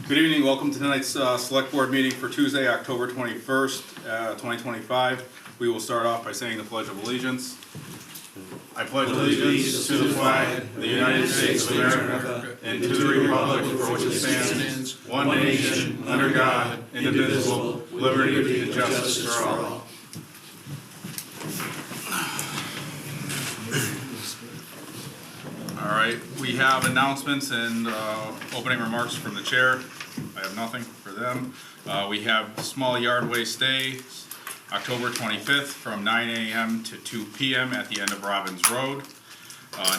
Good evening. Welcome to tonight's Select Board meeting for Tuesday, October 21st, 2025. We will start off by saying the Pledge of Allegiance. I pledge allegiance to the flag of the United States of America and to the republic for which it stands, one nation, under God, indivisible, with liberty and justice for all. All right, we have announcements and opening remarks from the chair. I have nothing for them. We have small yard waste day, October 25th from 9 a.m. to 2 p.m. at the end of Robbins Road.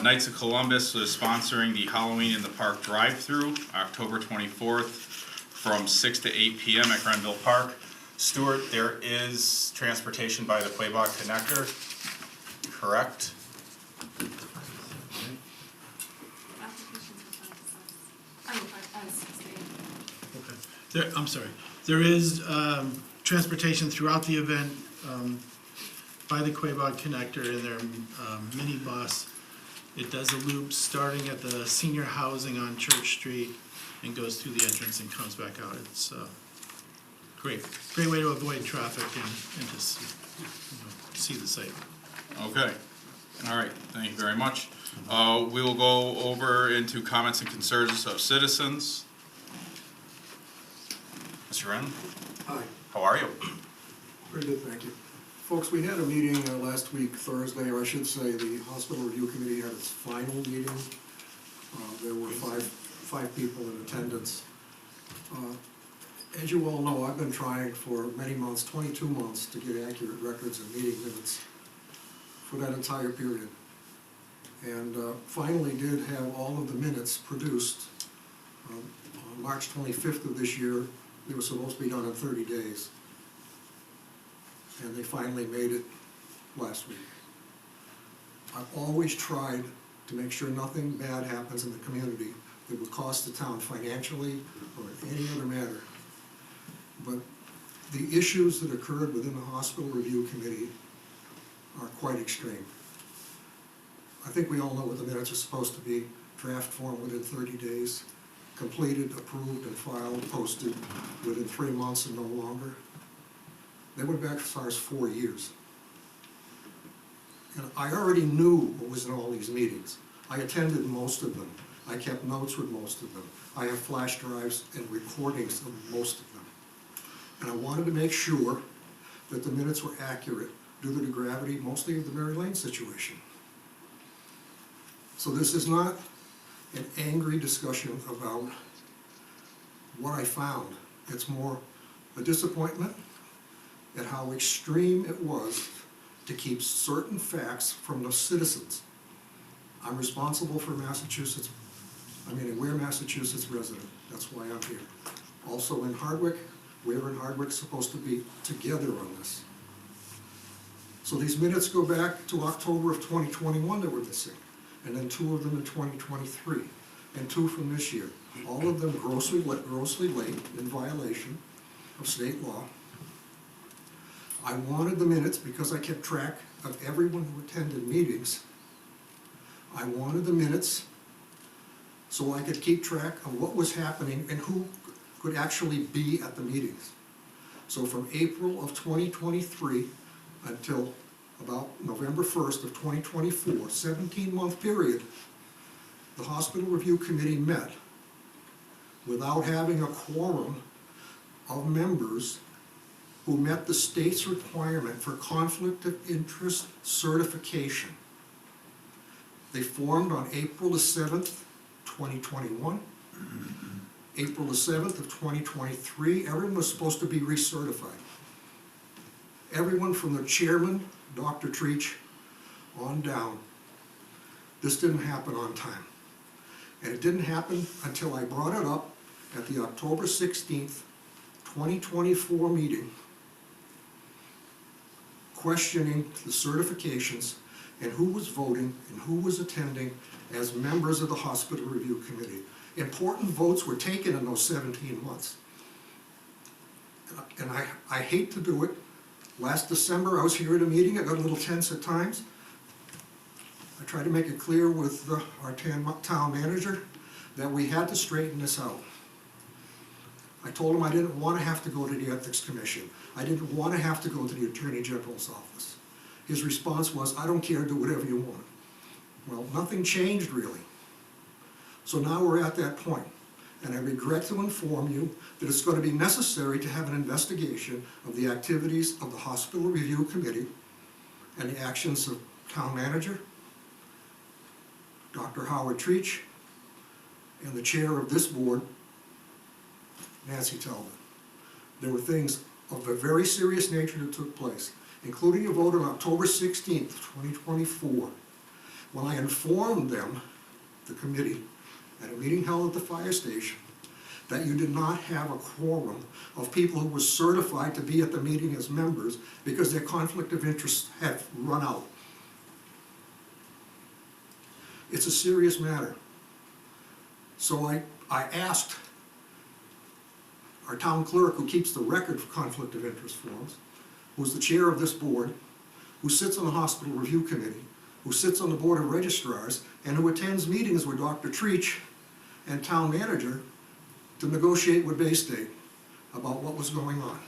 Knights of Columbus is sponsoring the Halloween in the Park drive-through, October 24th from 6 to 8 p.m. at Grenville Park. Stuart, there is transportation by the Quabog Connector, correct? I'm sorry. There is transportation throughout the event by the Quabog Connector in their mini bus. It does a loop starting at the senior housing on Church Street and goes through the entrance and comes back out. It's great way to avoid traffic and just see the site. Okay. All right. Thank you very much. We will go over into comments and concerns of citizens. Mr. Wren? Hi. How are you? Pretty good, thank you. Folks, we had a meeting last week, Thursday, or I should say the Hospital Review Committee had its final meeting. There were five people in attendance. As you all know, I've been trying for many months, 22 months, to get accurate records and meeting minutes for that entire period. And finally did have all of the minutes produced. On March 25th of this year, they were supposed to be done in 30 days. And they finally made it last week. I've always tried to make sure nothing bad happens in the community that would cost the town financially or in any other matter. But the issues that occurred within the Hospital Review Committee are quite extreme. I think we all know what the minutes are supposed to be: draft form within 30 days, completed, approved, and filed, posted within 3 months and no longer. They went back as far as 4 years. And I already knew what was in all these meetings. I attended most of them. I kept notes with most of them. I have flash drives and recordings of most of them. And I wanted to make sure that the minutes were accurate due to the gravity mostly of the Mary Lane situation. So this is not an angry discussion about what I found. It's more a disappointment at how extreme it was to keep certain facts from the citizens. I'm responsible for Massachusetts, we're Massachusetts resident, that's why I'm here. Also in Hardwick, we're in Hardwick supposed to be together on this. So these minutes go back to October of 2021 that were missing, and then 2 of them in 2023, and 2 from this year. All of them grossly late in violation of state law. I wanted the minutes because I kept track of everyone who attended meetings. I wanted the minutes so I could keep track of what was happening and who could actually be at the meetings. So from April of 2023 until about November 1st of 2024, 17-month period, the Hospital Review Committee met without having a quorum of members who met the state's requirement for conflict of interest certification. They formed on April the 7th, 2021. April the 7th of 2023, everyone was supposed to be recertified. Everyone from the chairman, Dr. Treach, on down. This didn't happen on time. And it didn't happen until I brought it up at the October 16th, 2024 meeting, questioning the certifications and who was voting and who was attending as members of the Hospital Review Committee. Important votes were taken in those 17 months. And I hate to do it. Last December, I was here at a meeting. I got a little tense at times. I tried to make it clear with our town manager that we had to straighten this out. I told him I didn't want to have to go to the Ethics Commission. I didn't want to have to go to the Attorney General's office. His response was, I don't care, do whatever you want. Well, nothing changed really. So now we're at that point, and I regret to inform you that it's going to be necessary to have an investigation of the activities of the Hospital Review Committee and the actions of Town Manager, Dr. Howard Treach, and the chair of this board, Nancy Talbot. There were things of a very serious nature that took place, including a vote on October 16th, 2024, when I informed them, the committee, at a meeting held at the fire station, that you did not have a quorum of people who were certified to be at the meeting as members because their conflict of interest had run out. It's a serious matter. So I asked our town clerk, who keeps the record for conflict of interest forms, who's the chair of this board, who sits on the Hospital Review Committee, who sits on the Board of Registrars, and who attends meetings with Dr. Treach and Town Manager to negotiate with Bay State about what was going on.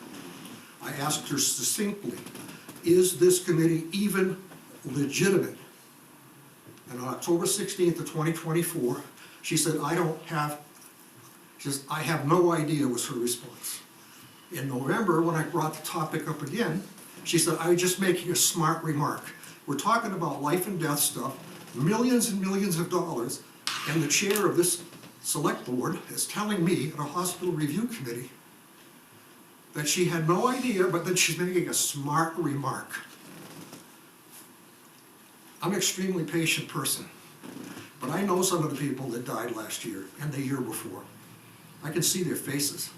I asked her succinctly, is this committee even legitimate? And on October 16th of 2024, she said, she says, I have no idea, was her response. In November, when I brought the topic up again, she said, I was just making a smart remark. We're talking about life and death stuff, millions and millions of dollars, and the chair of this select board is telling me at a hospital review committee that she had no idea, but that she's making a smart remark. I'm an extremely patient person, but I know some of the people that died last year and the year before. I can see their faces.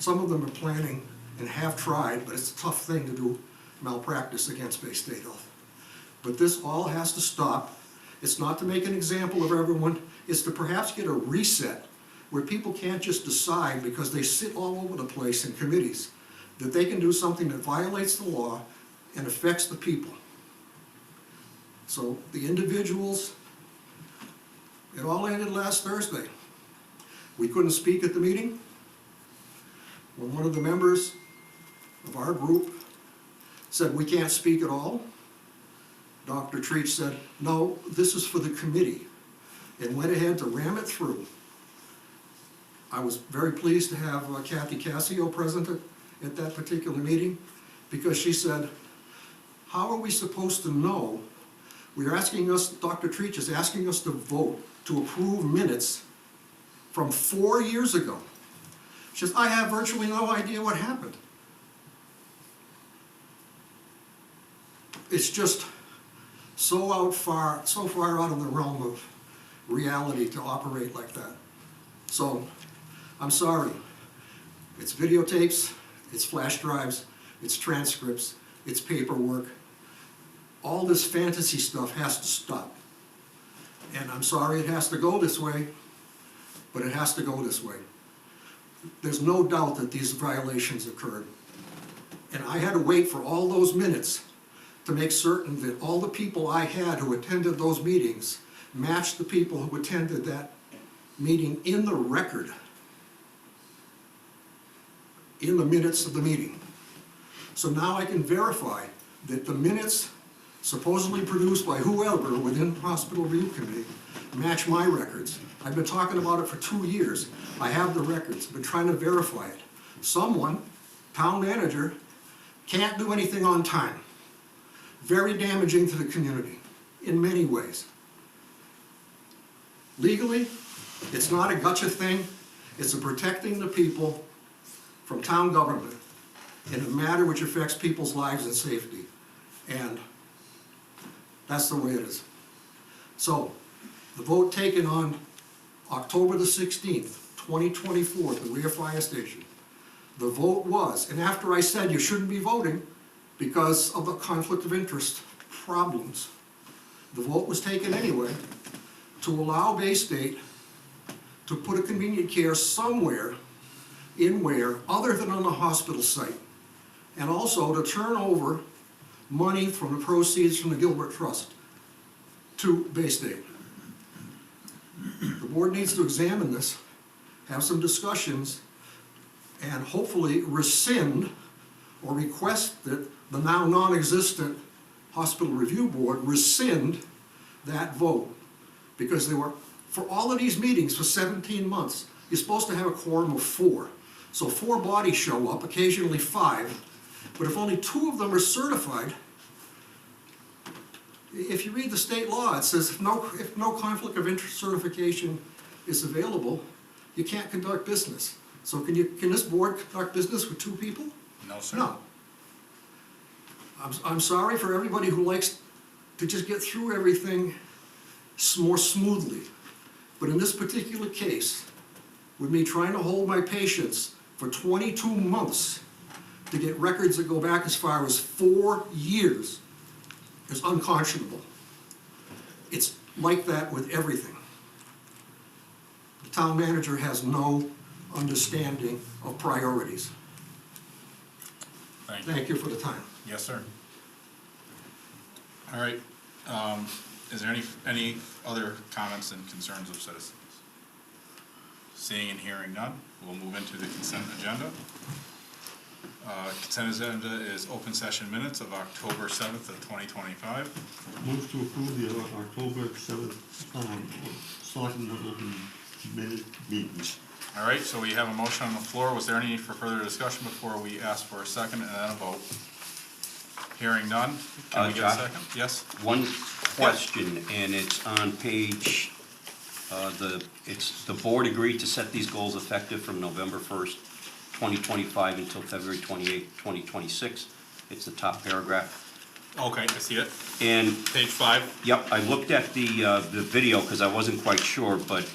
Some of them are planning and have tried, but it's a tough thing to do malpractice against Bay State Health. But this all has to stop. It's not to make an example of everyone, it's to perhaps get a reset where people can't just decide, because they sit all over the place in committees, that they can do something that violates the law and affects the people. So the individuals, it all ended last Thursday. We couldn't speak at the meeting. When one of the members of our group said we can't speak at all, Dr. Treach said, no, this is for the committee, and went ahead to ram it through. I was very pleased to have Kathy Cassio present at that particular meeting, because she said, how are we supposed to know? We're asking us, Dr. Treach is asking us to vote to approve minutes from 4 years ago. She says, I have virtually no idea what happened. It's just so far out of the realm of reality to operate like that. So, I'm sorry. It's videotapes, it's flash drives, it's transcripts, it's paperwork. All this fantasy stuff has to stop. And I'm sorry it has to go this way, but it has to go this way. There's no doubt that these violations occurred. And I had to wait for all those minutes to make certain that all the people I had who attended those meetings matched the people who attended that meeting in the record, in the minutes of the meeting. So now I can verify that the minutes supposedly produced by whoever within the Hospital Review Committee match my records. I've been talking about it for 2 years. I have the records, I've been trying to verify it. Someone, town manager, can't do anything on time. Very damaging to the community in many ways. Legally, it's not a gotcha thing. It's a protecting the people from town government in a matter which affects people's lives and safety. And that's the way it is. So, the vote taken on October the 16th, 2024 at the rear fire station. The vote was, and after I said you shouldn't be voting because of the conflict of interest problems, the vote was taken anyway to allow Bay State to put a convenient care somewhere in where other than on the hospital site, and also to turn over money from the proceeds from the Gilbert Trust to Bay State. The board needs to examine this have some discussions, and hopefully rescind or request that the now non-existent Hospital Review Board rescind that vote. Because they were, for all of these meetings for 17 months, you're supposed to have a quorum of 4. So 4 bodies show up, occasionally 5, but if only 2 of them are certified, if you read the state law, it says if no conflict of interest certification is available, you can't conduct business. So can this board conduct business with 2 people? No, sir. No. I'm sorry for everybody who likes to just get through everything more smoothly. But in this particular case, with me trying to hold my patients for 22 months to get records that go back as far as 4 years, is unconscionable. It's like that with everything. The town manager has no understanding of priorities. Thank you. Thank you for the time. Yes, sir. All right, is there any other comments and concerns of citizens? Seeing and hearing none, we'll move into the consent agenda. Consent agenda is open session minutes of October 7th of 2025. Move to approve the October 7th, selectmen open minute meetings. All right, so we have a motion on the floor. Was there any need for further discussion before we ask for a second and then a vote? Hearing none, can we get a Josh? second? Yes? One question, and it's on page, the board agreed to set these goals effective from November 1st, 2025 until February 28th, 2026. It's the top paragraph. Okay, I see it. And, Page 5. yep, I looked at the video because I wasn't quite sure, but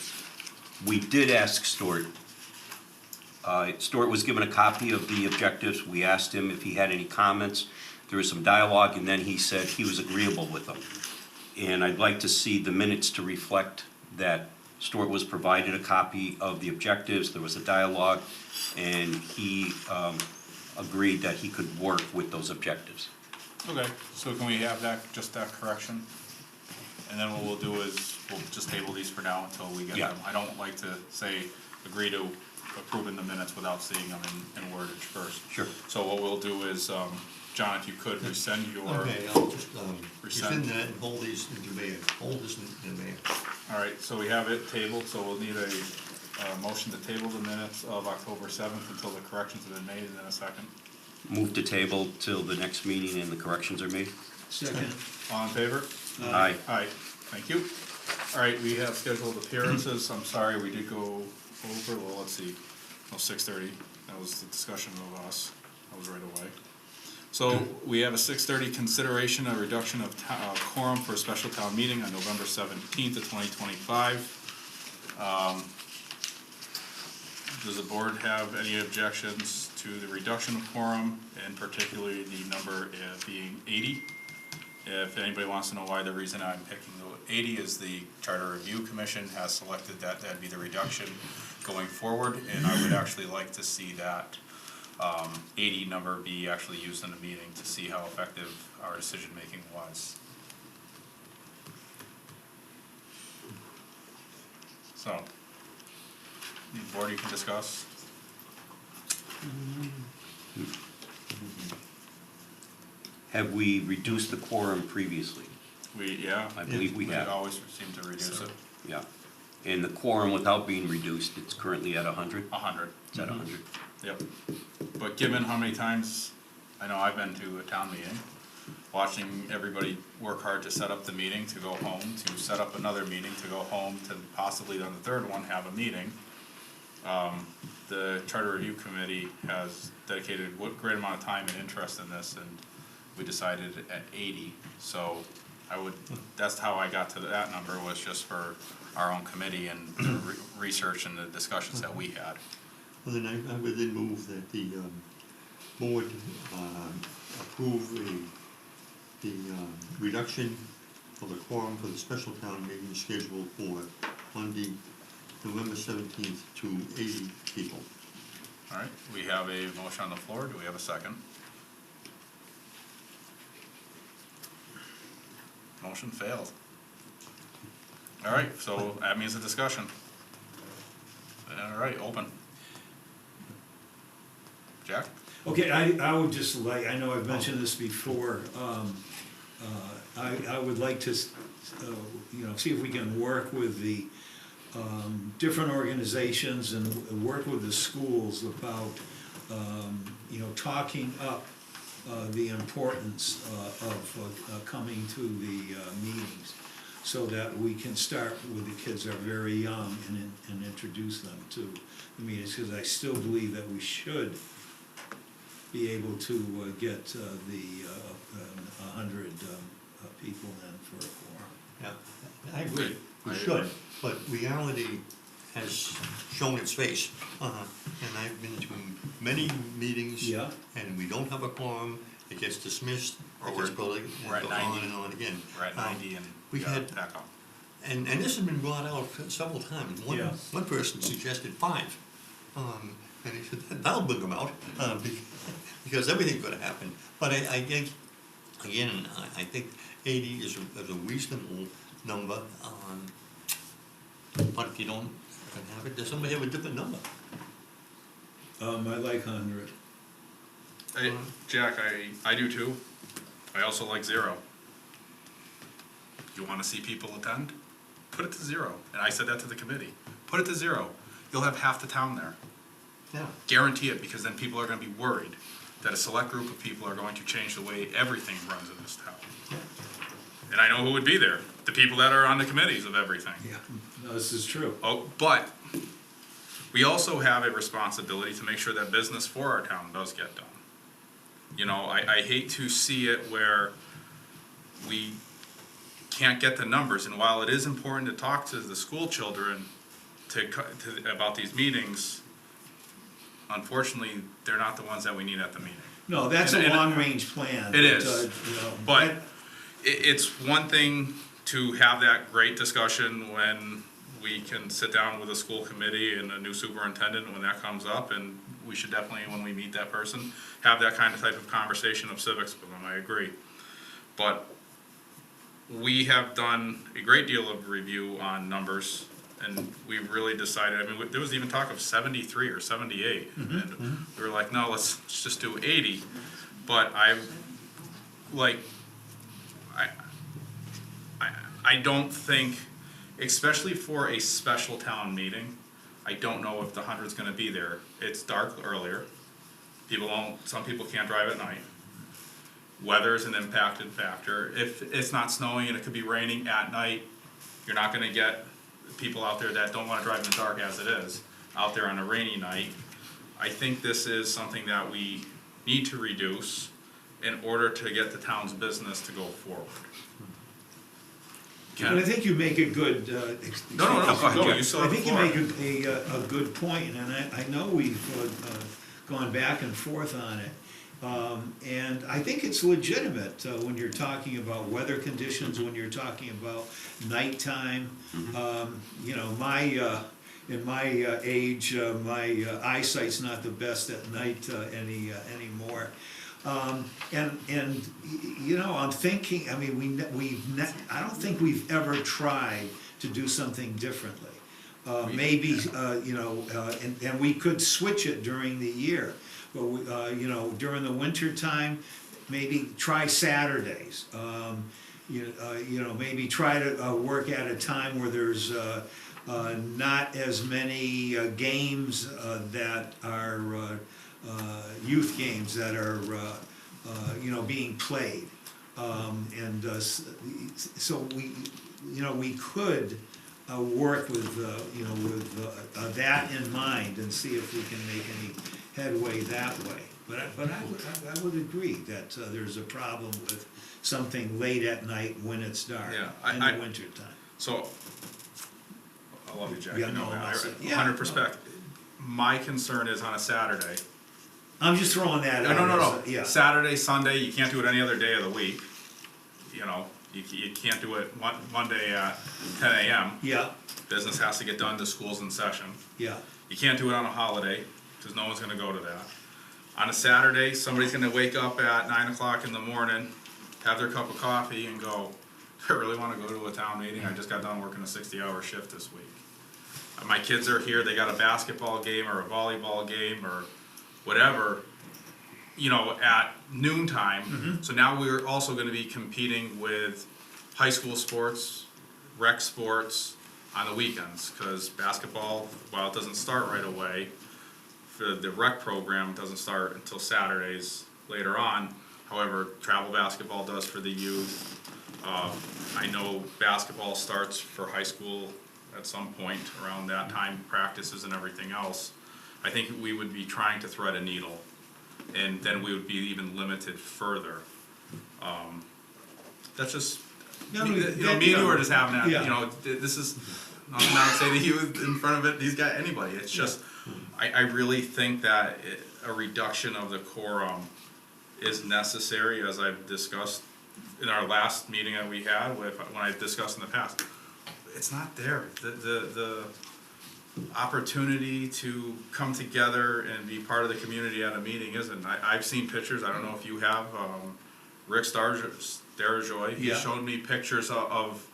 we did ask Stuart. Stuart was given a copy of the objectives. We asked him if he had any comments. There was some dialogue, and then he said he was agreeable with them. And I'd like to see the minutes to reflect that Stuart was provided a copy of the objectives, there was a dialogue, and he agreed that he could work with those objectives. Okay, so can we have that, just that correction? And then what we'll do is, we'll just table these for now until we get Yeah. them. I don't like to say, agree to approving the minutes without seeing them in wordage first. Sure. So what we'll do is, John, if you could resend your, Okay, I'll just Rescind. rescind that and hold these in demand, hold this in demand. all right, so we have it tabled, so we'll need a motion to table the minutes of October 7th until the corrections have been made, and then a second. Move to table till the next meeting and the corrections are made. Second. All in favor? Aye. Aye, thank you. All right, we have scheduled appearances. I'm sorry, we did go over, well, let's see, 6:30. That was the discussion of us. That was right away. So we have a 6:30 consideration, a reduction of quorum for a special town meeting on November 17th of 2025. Does the board have any objections to the reduction of quorum, and particularly the number being 80? If anybody wants to know why the reason I'm picking the 80 is the Charter Review Commission has selected that that'd be the reduction going forward, and I would actually like to see that 80 number be actually used in the meeting to see how effective our decision-making was. So, the board, you can discuss. Have we reduced the quorum previously? Yeah. I believe we have. always seem to reduce it. Yeah. And the quorum without being reduced, it's currently at 100? 100. It's at 100. Yep. But given how many times, I know I've been to a town meeting, watching everybody work hard to set up the meeting, to go home, to set up another meeting, to go home, to possibly on the third one have a meeting. The Charter Review Committee has dedicated a great amount of time and interest in this, and we decided at 80. So that's how I got to that number, was just for our own committee and the research and the discussions that we had. Well, then I would then move that the board approve the reduction of the quorum for the special town meeting scheduled for Monday, November 17th to 80 people. All right, we have a motion on the floor. Do we have a second? Motion failed. All right, so that means a discussion. All right, open. Jack? Okay, I would just like, I know I've mentioned this before, I would like to, you know, see if we can work with the different organizations and work with the schools about, you know, talking up the importance of coming to the meetings, so that we can start with the kids that are very young and introduce them to the meetings, because I still believe that we should be able to get the 100 people in for a quorum. Yeah, I agree, we I should, agree. but reality has shown its face. And I've been to many meetings. Yeah. And we don't have a quorum, it gets dismissed, Or it gets we're- building, we're at and goes 90. on and on again. We're at 90 and we gotta had- back up. And this has been brought out several times. Yeah. One person suggested 5. And he said, that'll bring them out, because everything's gonna happen. But I think, again, I think 80 is a reasonable number. But if you don't have it, does somebody have a different number? I like 100. Hey, Jack, I do too. I also like 0. You wanna see people attend? Put it to 0. And I said that to the committee. Put it to 0. You'll have half the town there. Yeah. Guarantee it, because then people are gonna be worried that a select group of people are going to change the way everything runs in this town. And I know who would be there, the people that are on the committees of everything. Yeah. No, this is true. Oh, but we also have a responsibility to make sure that business for our town does get done. You know, I hate to see it where we can't get the numbers, and while it is important to talk to the school children about these meetings, unfortunately, they're not the ones that we need at the meeting. No, that's And- a and- long-range plan. It is. You know, But it's one thing to have that great discussion when we can sit down with a school committee and a new superintendent when that comes up, and we should definitely, when we meet that person, have that kind of type of conversation of civics with them, I agree. But we have done a great deal of review on numbers, and we really decided, I mean, there was even talk of 73 or 78. And we were like, no, let's just do 80. But I don't think, especially for a special town meeting, I don't know if the 100's gonna be there. It's dark earlier. Some people can't drive at night. Weather is an impacted factor. If it's not snowing and it could be raining at night, you're not gonna get people out there that don't wanna drive in the dark as it is, out there on a rainy night. I think this is something that we need to reduce in order to get the town's business to go forward. But I think you make a good. No, go ahead, you still I have the think you floor. make a good point, and I know we've gone back and forth on it. And I think it's legitimate when you're talking about weather conditions, when you're talking about nighttime. You know, in my age, my eyesight's not the best at night anymore. And you know, I'm thinking, I mean, I don't think we've ever tried to do something differently. Maybe, you know, and we could switch it during the year. But, you know, during the winter time, maybe try Saturdays. You know, maybe try to work at a time where there's not as many games that are youth games that are, you know, being played. So we, you know, we could work with, you know, with that in mind and see if we can make any headway that way. But I would agree that there's a problem with something late at night when it's dark Yeah, in the winter time. So, I love you, Jack, Yeah, you know no, that, I'll say- yeah, 100%. My concern is on a Saturday. I'm just throwing that out. No. Yeah. Saturday, Sunday, you can't do it any other day of the week. You know, you can't do it Monday at 10 a.m. Yeah, Business has to get done, the school's in session. yeah, You can't do it on a holiday, because no one's gonna go to that. On a Saturday, somebody's gonna wake up at 9 o'clock in the morning, have their cup of coffee and go, I really wanna go to a town meeting, I just got done working a 60-hour shift this week. my kids are here, they got a basketball game or a volleyball game or whatever, you know, at noontime. So now we're also gonna be competing with high school sports, rec sports on the weekends, cause basketball, while it doesn't start right away, the rec program doesn't start until Saturdays later on. However, travel basketball does for the youth. I know basketball starts for high school at some point around that time, practices and everything else. I think we would be trying to thread a needle, and then we would be even limited further. That's just, No, me and you are just having that, you know, this is, nothing I would say to you in front of it, these guys, anybody, it's just, I really think that a reduction of the quorum is necessary, as I've discussed in our last meeting that we had with, when I discussed in the past. It's not there. The opportunity to come together and be part of the community at a meeting isn't. I've seen pictures, I don't know if you have, Rick Starajoy, he Yeah. showed me pictures of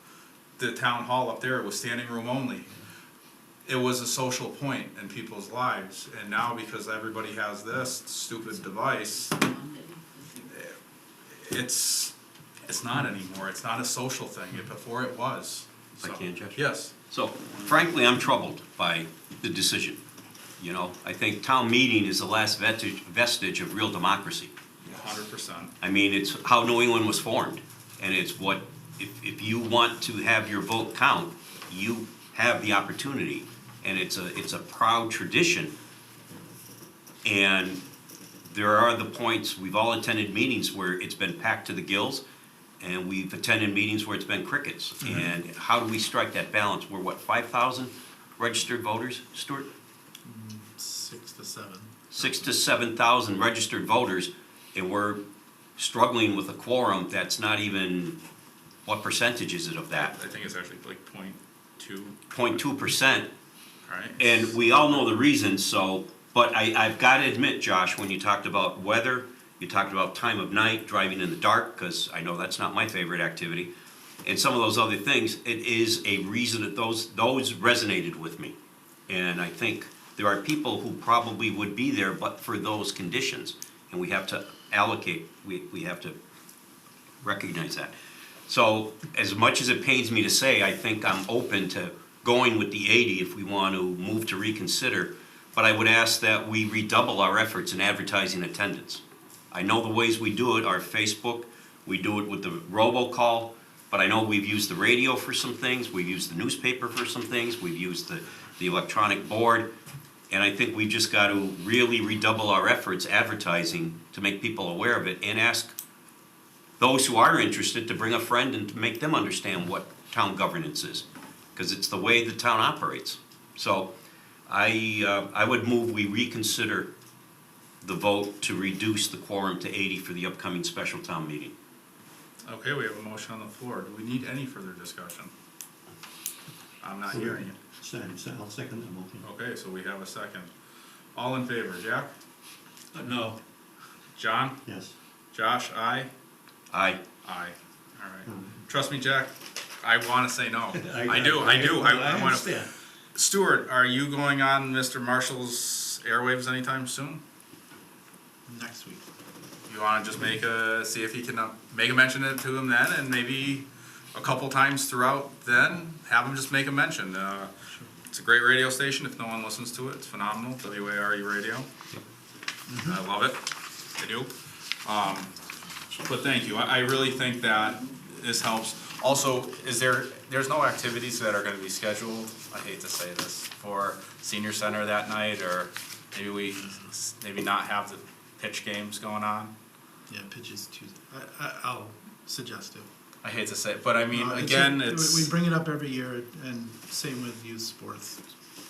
the town hall up there. It was standing room only. It was a social point in people's lives, and now because everybody has this stupid device, it's not anymore. It's not a social thing. Before it was. If I can, Judge? Yes. So frankly, I'm troubled by the decision. You know, I think town meeting is the last vestige of real democracy. 100%. I mean, it's how New England was formed, and it's what, if you want to have your vote count, you have the opportunity, and it's a proud tradition. And there are the points, we've all attended meetings where it's been packed to the gills, and we've attended meetings where it's been crickets. And how do we strike that balance? We're what, 5,000 registered voters, Stuart? 6 to 7. 6,000 to 7,000 registered voters, and we're struggling with a quorum that's not even, what percentage is it of that? I think it's actually like 0.2, 0.2%. right? And we all know the reasons, so, but I've got to admit, Josh, when you talked about weather, you talked about time of night, driving in the dark, because I know that's not my favorite activity, and some of those other things, it is a reason that those resonated with me. And I think there are people who probably would be there but for those conditions, and we have to allocate, we have to recognize that. So as much as it pains me to say, I think I'm open to going with the 80 if we want to move to reconsider, but I would ask that we redouble our efforts in advertising attendance. I know the ways we do it are Facebook, we do it with the robocall, but I know we've used the radio for some things, we've used the newspaper for some things, we've used the electronic board, and I think we've just got to really redouble our efforts advertising to make people aware of it, and ask those who are interested to bring a friend and to make them understand what town governance is, because it's the way the town operates. So I would move we reconsider the vote to reduce the quorum to 80 for the upcoming special town meeting. Okay, we have a motion on the floor. Do we need any further discussion? I'm not hearing it. I'll second that motion. Okay, so we have a second. All in favor, Jack? No. John? Yes. Josh, aye? Aye. Aye. All right. Trust me, Jack, I want to say no. I I do. I want to. understand. Stuart, are you going on Mr. Marshall's airwaves anytime soon? Next week. You want to just see if he can make a mention to him then, and maybe a couple times throughout then, have him just make a mention. It's a great radio station. If no one listens to it, it's phenomenal. WARE radio. I love it. I do. But thank you. I really think that this helps. Also, there's no activities that are going to be scheduled, I hate to say this, for senior center that night, or maybe not have the pitch games going on? Yeah, pitches Tuesday. I'll suggest it. I hate to say it, but I mean, It's again, we bring it up every year, and same with youth sports.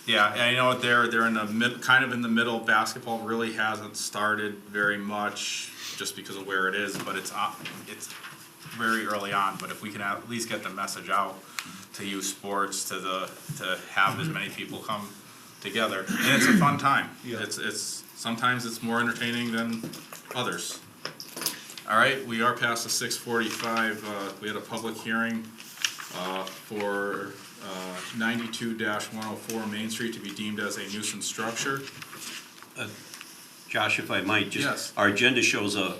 yeah, and I know they're in the kind of in the middle. Basketball really hasn't started very much just because of where it is, but it's very early on. But if we can at least get the message out to youth sports, to have as many people come together, and it's a fun time. Yeah. It's sometimes it's more entertaining than others. All right, we are past the 6:45. We had a public hearing for 92-104 Main Street to be deemed as a nuisance structure. Josh, if I might, just, Yes. our agenda shows the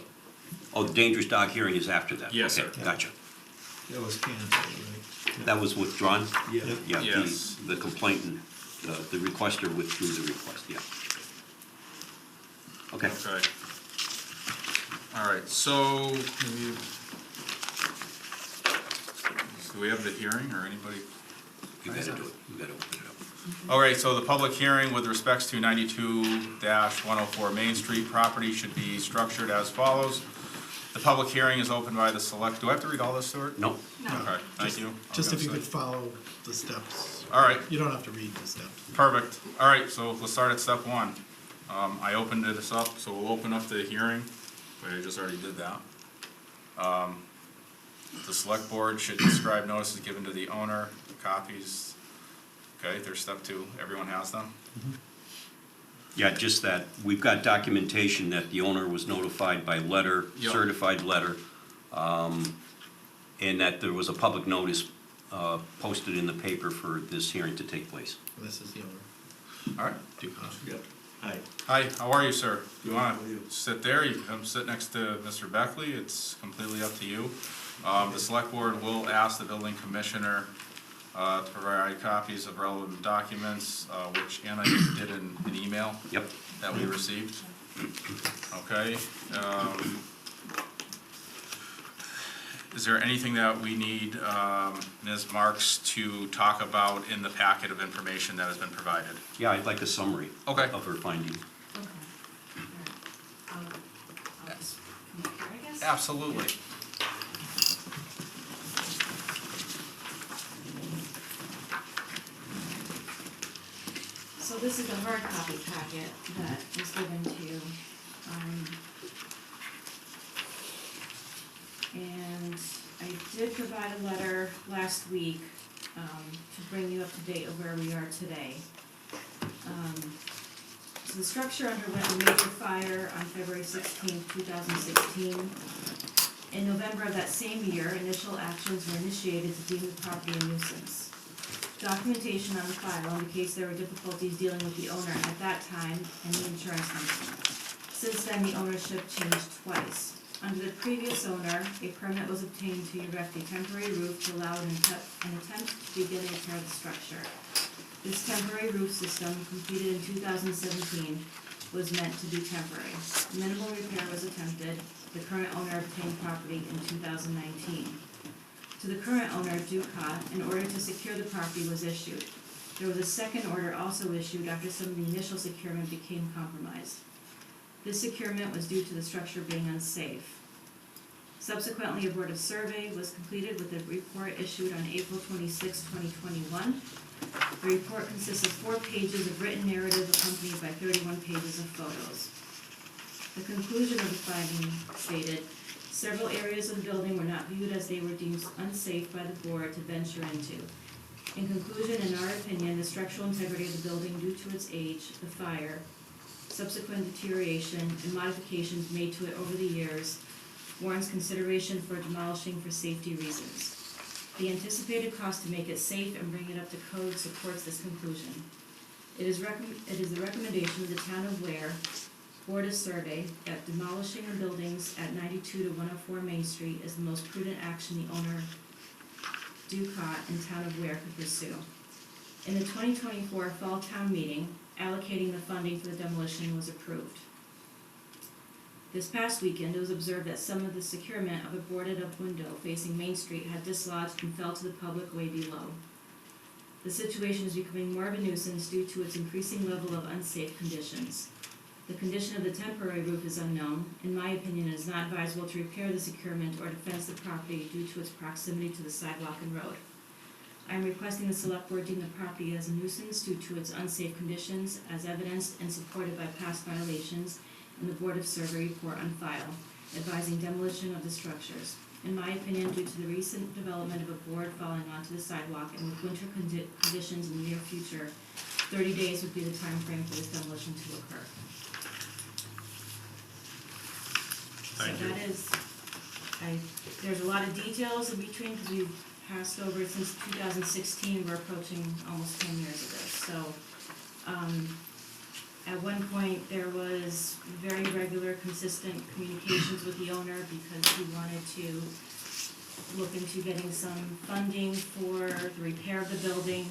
dangerous dog hearing is after that. Yes, Okay, sir. Gotcha. That was canceled, right? That was withdrawn? Yeah. Yeah, Yes. the complainant, the requester withdrew the request, yeah. Okay. Okay. All right, so, do we have the hearing, or anybody? You gotta do it, you gotta open it up. All right, so the public hearing with respects to 92-104 Main Street property should be structured as follows. The public hearing is opened by the select, do I have to read all this, Stuart? No, Okay, thank you. Just if you Okay, could follow the steps. All right, You don't have to read the steps. perfect. All right, so let's start at step one. I opened this up, so we'll open up the hearing. Wait, I just already did that. The select board should describe notices given to the owner, copies. Okay, there's step two. Everyone has them? yeah, just that, we've got documentation that the owner was notified by letter, Yep. certified letter, and that there was a public notice posted in the paper for this hearing to take place. This is the owner. All right. Yep. Hi. Hi, how are you, sir? You want to sit there? You can come sit next to Mr. Beckley. It's completely up to you. The select board will ask the building commissioner to provide copies of relevant documents, which Anna did in an email Yep. that we received. Okay. Is there anything that we need Ms. Marks to talk about in the packet of information that has been provided? Yeah, I'd like a summary Okay. of her finding. Okay. All right. I'll just come up here, I guess. Absolutely. So this is the hard copy packet that was given to you. And I did provide a letter last week to bring you up to date of where we are today. So the structure underwent a major fire on February 16th, 2016. In November of that same year, initial actions were initiated to deem the property a nuisance. Documentation on the file indicates there were difficulties dealing with the owner at that time and the insurance company. Since then, the ownership changed twice. Under the previous owner, a permit was obtained to erect a temporary roof to allow an attempt to begin a repair of the structure. This temporary roof system, completed in 2017, was meant to be temporary. Minimal repair was attempted. The current owner obtained property in 2019. To the current owner, Ducat, an order to secure the property was issued. There was a second order also issued after some of the initial securement became compromised. This securement was due to the structure being unsafe. Subsequently, a board of survey was completed with a report issued on April 26, 2021. The report consists of 4 pages of written narrative accompanied by 31 pages of photos. The conclusion of the finding stated, several areas of the building were not viewed as they were deemed unsafe by the board to venture into. In conclusion, in our opinion, the structural integrity of the building due to its age, the fire, subsequent deterioration, and modifications made to it over the years warrants consideration for demolishing for safety reasons. The anticipated cost to make it safe and bring it up to code supports this conclusion. It is the recommendation of the town of Ware Board of Survey that demolishing the buildings at 92-104 Main Street is the most prudent action the owner, Ducat, and town of Ware could pursue. In the 2024 Fall Town Meeting, allocating the funding for the demolition was approved. This past weekend, it was observed that some of the securement of a boarded-up window facing Main Street had dislodged and fell to the public way below. The situation is becoming more of a nuisance due to its increasing level of unsafe conditions. The condition of the temporary roof is unknown. In my opinion, it is not advisable to repair the securement or to fence the property due to its proximity to the sidewalk and road. I am requesting the select board deem the property as a nuisance due to its unsafe conditions, as evidenced and supported by past violations in the Board of Survey report on file, advising demolition of the structures. In my opinion, due to the recent development of a board falling onto the sidewalk and with winter conditions in the near future, 30 days would be the time frame for this demolition to occur. Thank you. So that is, there's a lot of details in between because we've passed over since 2016, we're approaching almost 10 years of this. So, at one point, there was very regular, consistent communications with the owner because he wanted to look into getting some funding for the repair of the building.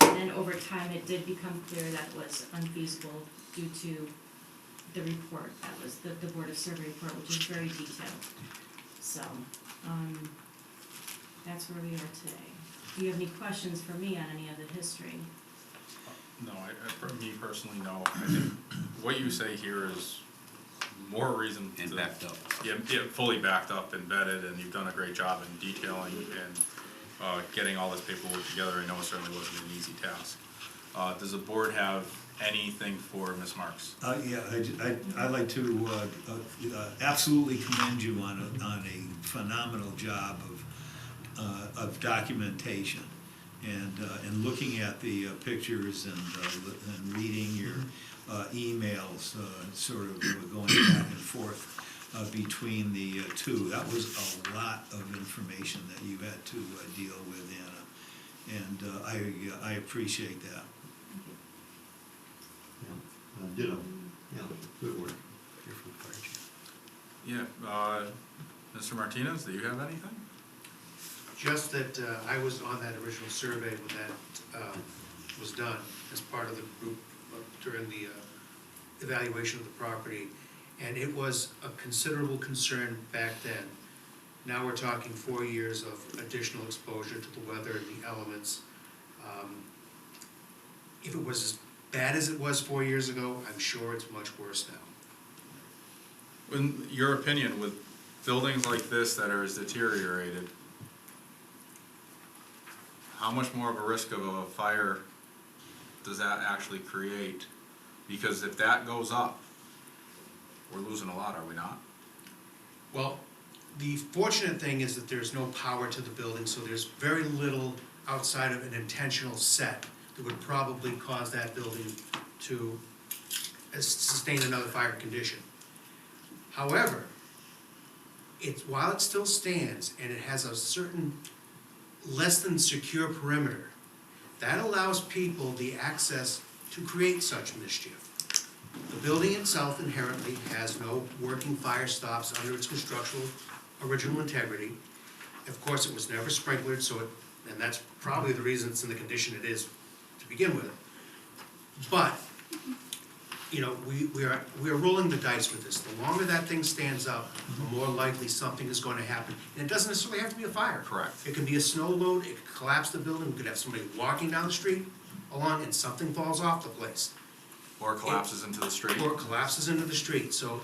And then over time, it did become clear that it was unfeasible due to the report, that was the Board of Survey report, which is very detailed. So, that's where we are today. Do you have any questions for me on any of the history? No, for me personally, no. I think what you say here is more reason to. And backed up. Yeah, fully backed up and vetted, and you've done a great job in detailing and getting all this paperwork together. I know it certainly wasn't an easy task. Does the board have anything for Ms. Marks? Yeah, I'd like to absolutely commend you on a phenomenal job of documentation and looking at the pictures and reading your emails, sort of going back and forth between the two. That was a lot of information that you had to deal with, Anna, and I appreciate that. Yeah, ditto, yeah, good work. Here from the fire chief. Yeah, Mr. Martinez, do you have anything? Just that I was on that original survey when that was done as part of the group during the evaluation of the property. And it was a considerable concern back then. Now we're talking 4 years of additional exposure to the weather and the elements. If it was as bad as it was 4 years ago, I'm sure it's much worse now. In your opinion, with buildings like this that are as deteriorated, how much more of a risk of a fire does that actually create? Because if that goes up, we're losing a lot, are we not? Well, the fortunate thing is that there's no power to the building, so there's very little outside of an intentional set that would probably cause that building to sustain another fire condition. However, while it still stands and it has a certain less than secure perimeter, that allows people the access to create such mischief. The building itself inherently has no working fire stops under its structural original integrity. Of course, it was never sprinklered, and that's probably the reason it's in the condition it is to begin with. But, you know, we are rolling the dice with this. The longer that thing stands up, the more likely something is going to happen. And it doesn't necessarily have to be a fire. Correct. It can be a snow load, it could collapse the building, we could have somebody walking down the street along and something falls off the place. Or collapses into the street? Or collapses into the street. So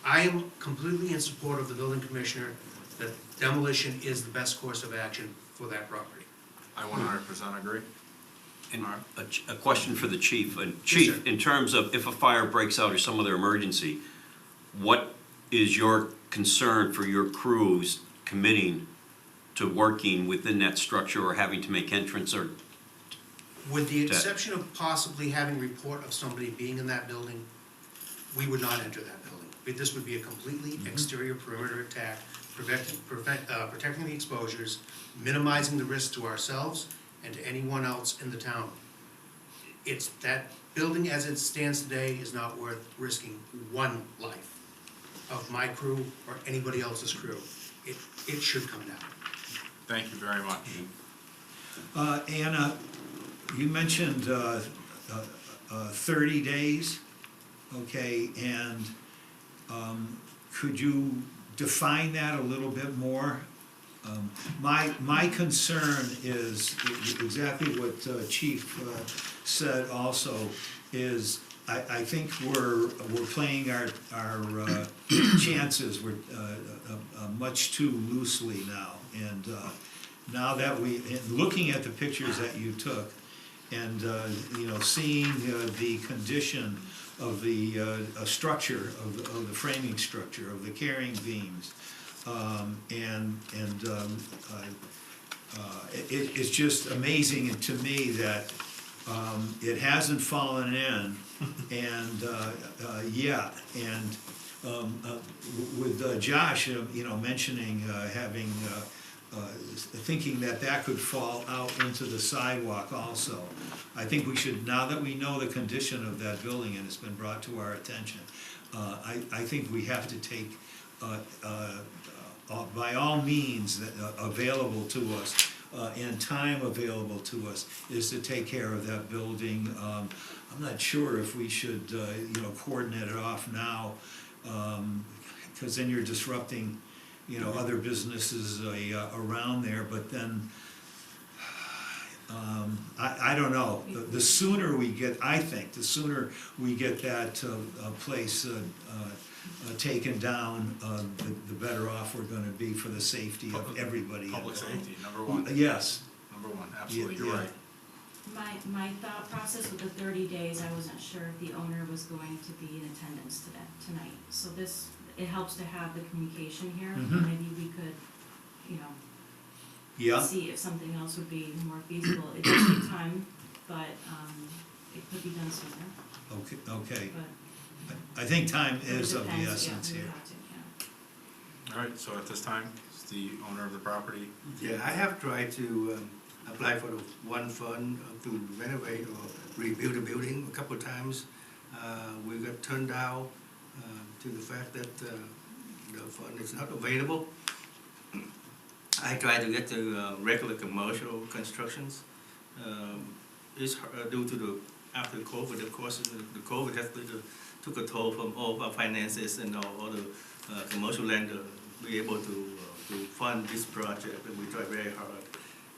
I am completely in support of the building commissioner that demolition is the best course of action for that property. I 100% agree. And All right. a question for the chief. sir. Chief, in terms of if a fire breaks out or some other emergency, what is your concern for your crews committing to working within that structure or having to make entrance or? With the exception of possibly having report of somebody being in that building, we would not enter that building. This would be a completely exterior perimeter attack, protecting the exposures, minimizing the risk to ourselves and to anyone else in the town. It's that building as it stands today is not worth risking one life of my crew or anybody else's crew. It should come down. Thank you very much. Anna, you mentioned 30 days, okay, and could you define that a little bit more? My concern is exactly what Chief said also, is I think we're playing our chances much too loosely now. And now that looking at the pictures that you took, and you know, seeing the condition of the structure of the framing structure of the carrying beams, it's just amazing to me that it hasn't fallen in, and with Josh, you know, mentioning having thinking that that could fall out into the sidewalk also. I think we should, now that we know the condition of that building and it's been brought to our attention, I think we have to take, by all means that available to us, and time available to us, is to take care of that building. I'm not sure if we should, coordinate it off now, because then you're disrupting, other businesses around there, but then, I don't know. The sooner we get, I think, the sooner we get that place taken down, the better off we're gonna be for the safety of everybody. Public safety, number one. Yes. Number one, absolutely, you're Yeah. right. My thought process with the 30 days, I wasn't sure if the owner was going to be in attendance tonight. So this, it helps to have the communication here. Mhm. Maybe we could, Yeah, see if something else would be more feasible. It does take time, but it could be done sooner, okay. but. I think time it is of the depends, essence we here. would have to, yeah. All right, so at this time, is the owner of the property, Yeah, I have tried to apply for the one fund to renovate or rebuild the building a couple of times. We got turned down to the fact that the fund is not available. I tried to get to regular commercial constructions. It's due to the, after COVID, of course, the COVID has took a toll from all of our finances and all the commercial lender be able to fund this project, and we tried very hard.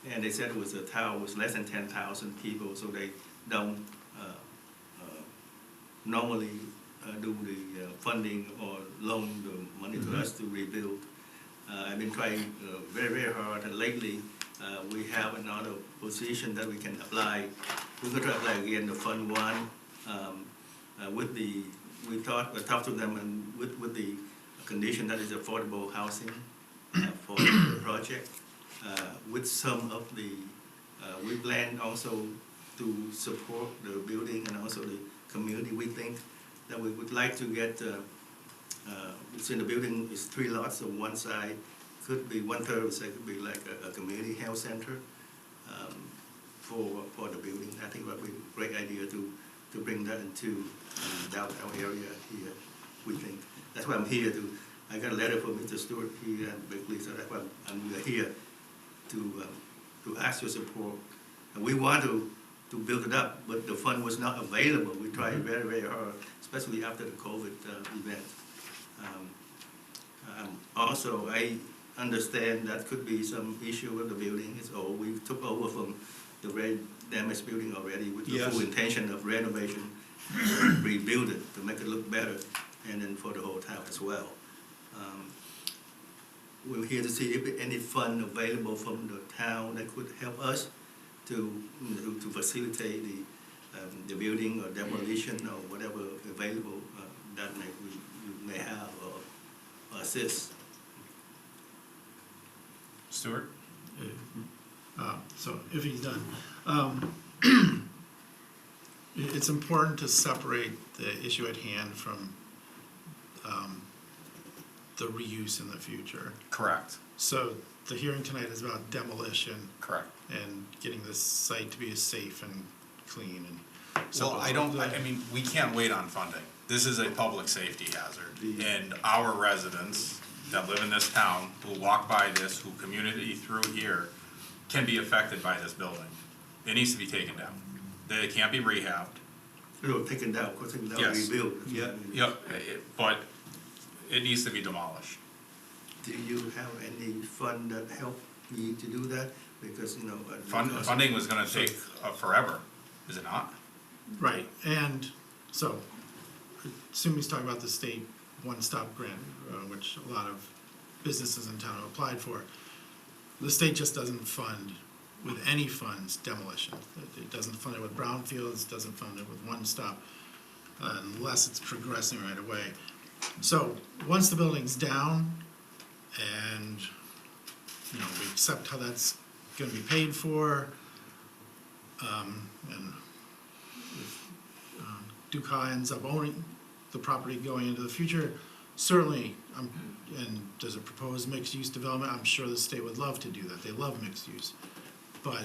And they said it was a town with less than 10,000 people, so they don't normally do the funding or loan the money to us to rebuild. I've been trying very, very hard, and lately we have another position that we can apply. We're going to apply again the Fund 1 with the, we talked to them and with the condition that is affordable housing for the project. With some of the, we plan also to support the building and also the community. We think that we would like to get, it's in the building, is 3 lots on one side, could be 1/3, so it could be like a community health center for the building. I think that would be a great idea to bring that into downtown area here, we think. That's why I'm here to, I got a letter from Mr. Stewart here and Berkeley, so that's why I'm here to ask your support. And we want to build it up, but the fund was not available. We tried very, very hard, especially after the COVID event. Also, I understand that could be some issue with the building. It's old. We took over from the red damaged building already with the Yes. full intention of renovation, rebuild it to make it look better, and then for the whole town as well. We're here to see if any fund available from the town that could help us to facilitate the building or demolition or whatever available that we may have or assist. Stuart? So if he's done. It's important to separate the issue at hand from the reuse in the future. Correct, So the hearing tonight is about demolition correct. and getting this site to be safe and clean and. So I mean, we can't wait on funding. This is a public safety hazard. Yeah. And our residents that live in this town, who walk by this, who community through here, can be affected by this building. It needs to be taken down. It can't be rehabbed. Taken down, of course, taken down, Yes. rebuild. Yeah. Yep, but it needs to be demolished. Do you have any fund that help me to do that? Because, Funding was gonna take forever, is it not? Right, and so, assume he's talking about the state one-stop grant, which a lot of businesses in town have applied for. The state just doesn't fund, with any funds, demolition. It doesn't fund it with brownfields, doesn't fund it with one-stop, unless it's progressing right away. So, once the building's down, and, we accept how that's gonna be paid for, and if Dukai ends up owning the property going into the future, certainly, and there's a proposed mixed-use development, I'm sure the state would love to do that, they love mixed use. But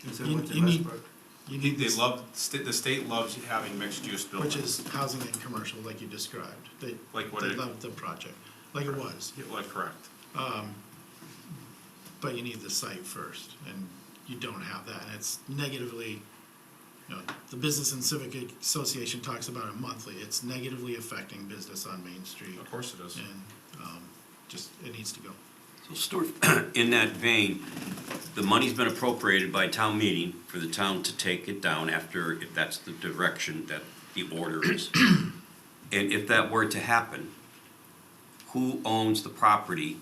Is it you with the you need, Westbrook? you need They this, love, the state loves having mixed-use buildings. which is housing and commercial, like you described. Like what They it- love the project, like it was. Like, correct. But you need the site first, and you don't have that, and it's negatively, you know, the Business and Civic Association talks about it monthly, it's negatively affecting business on Main Street, Of course it is. and, just, it needs to go. So Stuart, in that vein, the money's been appropriated by town meeting for the town to take it down after, if that's the direction that the order is. And if that were to happen, who owns the property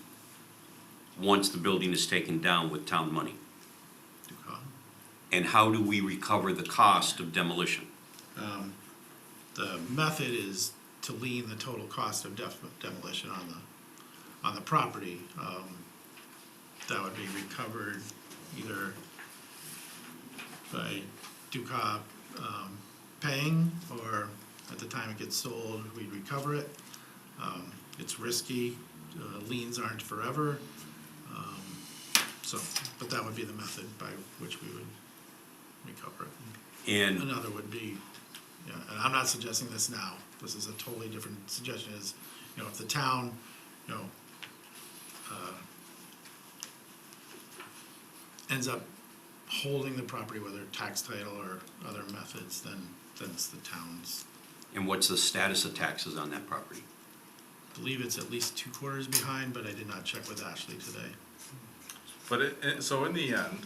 once the building is taken down with town money? And how do we recover the cost of demolition? The method is to lien the total cost of demolition on the property. That would be recovered either by Duca paying, or at the time it gets sold, we'd recover it. It's risky, liens aren't forever, so, but that would be the method by which we would recover it. And Another would be, yeah, and I'm not suggesting this now, this is a totally different suggestion, is, you know, if the town, you know, ends up holding the property, whether tax title or other methods, then it's the town's. and what's the status of taxes on that property? I believe it's at least 2 quarters behind, but I did not check with Ashley today. But so in the end,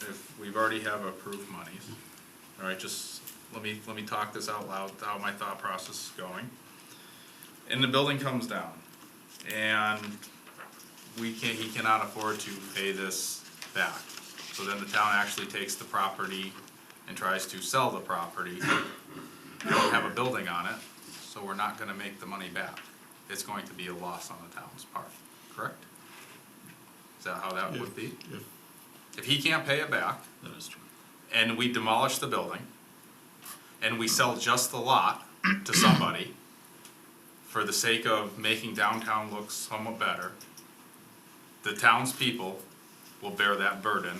if we've already have approved monies, all right, just let me talk this out loud, how my thought process is going. And the building comes down, and he cannot afford to pay this back. So then the town actually takes the property and tries to sell the property. We don't have a building on it, so we're not gonna make the money back. It's going to be a loss on the town's part, correct? Is that how that would be? If If he can't pay it back, that is true. and we demolish the building, and we sell just the lot to somebody for the sake of making downtown look somewhat better, the townspeople will bear that burden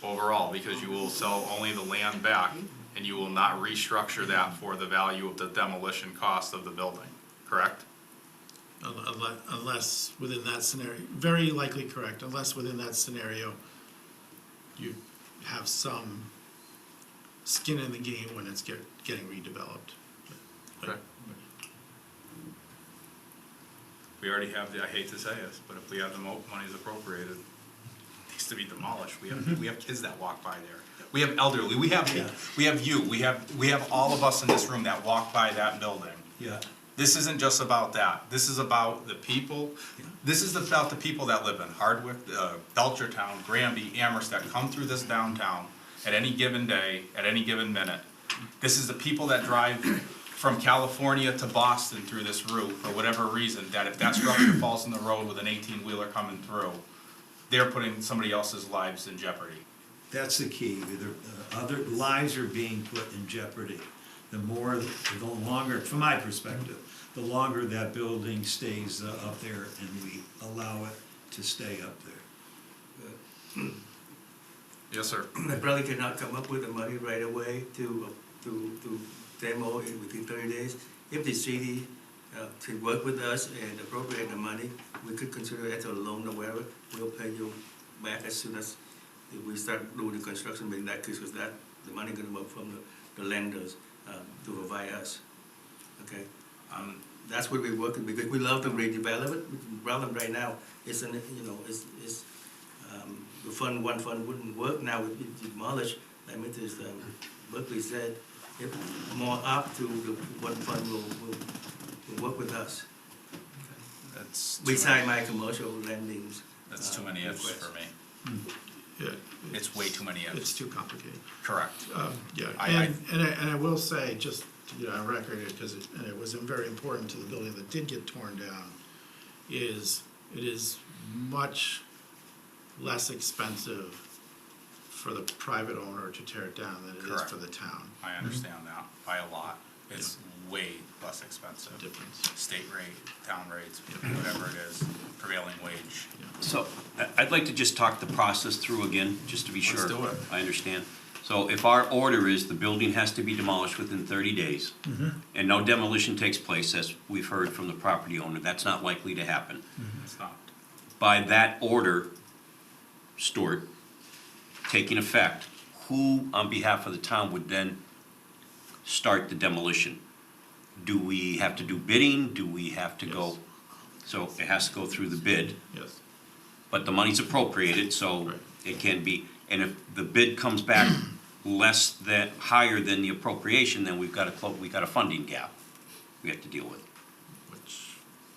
overall, because you will sell only the land back, and you will not restructure that for the value of the demolition cost of the building, correct? Unless within that scenario, very likely correct, unless within that scenario, you have some skin in the game when it's getting redeveloped. Okay. We already have I hate to say this, but if we have the monies appropriated, it needs to be demolished. We have kids that walk by there. We have elderly, we have you, we have all of us in this room that walk by that building. Yeah. This isn't just about that. This is about the people. This is about the people that live in Hardwick, Belchertown, Granby, Amherst, that come through this downtown at any given day, at any given minute. This is the people that drive from California to Boston through this route for whatever reason, that if that structure falls in the road with an 18-wheeler coming through, they're putting somebody else's lives in jeopardy. That's the key. Other lives are being put in jeopardy. The longer, from my perspective, the longer that building stays up there and we allow it to stay up there. Yes, sir. I probably cannot come up with the money right away to demo it within 30 days. If the city can work with us and appropriate the money, we could consider it as a loan or whatever. We'll pay you back as soon as we start doing the construction, in that case, because the money gonna work from the lenders to provide us. Okay? That's what we're working, because we love to redevelop it. The problem right now is, the one fund wouldn't work now, it demolished, like Mr. Berkeley said, if more up to the one fund will work with us. That's We signed my commercial lendings. That's too many ifs request. for me. Yeah, It's way too many it's ifs. too complicated. Correct. Yeah, I- and I will say, just to get on record, because it was very important to the building that did get torn down, it is much less expensive for the private owner to tear it down than it is Correct. for the town. I understand that by a lot. It's way less expensive. Difference. State rate, town rates, whatever it is, prevailing wage. So I'd like to just talk the process through again, just to be Let's sure. do it. I understand. So if our order is the building has to be demolished within 30 days, and no demolition takes place, as we've heard from the property owner, that's not likely to happen. It's not. By that order, Stuart, taking effect, who on behalf of the town would then start the demolition? Do we have to do bidding? Do we have to go? Yes. So it has to go through the bid, Yes. but the money's appropriated, so Right. it can be, and if the bid comes back higher than the appropriation, then we've got a funding gap we have to deal with. Which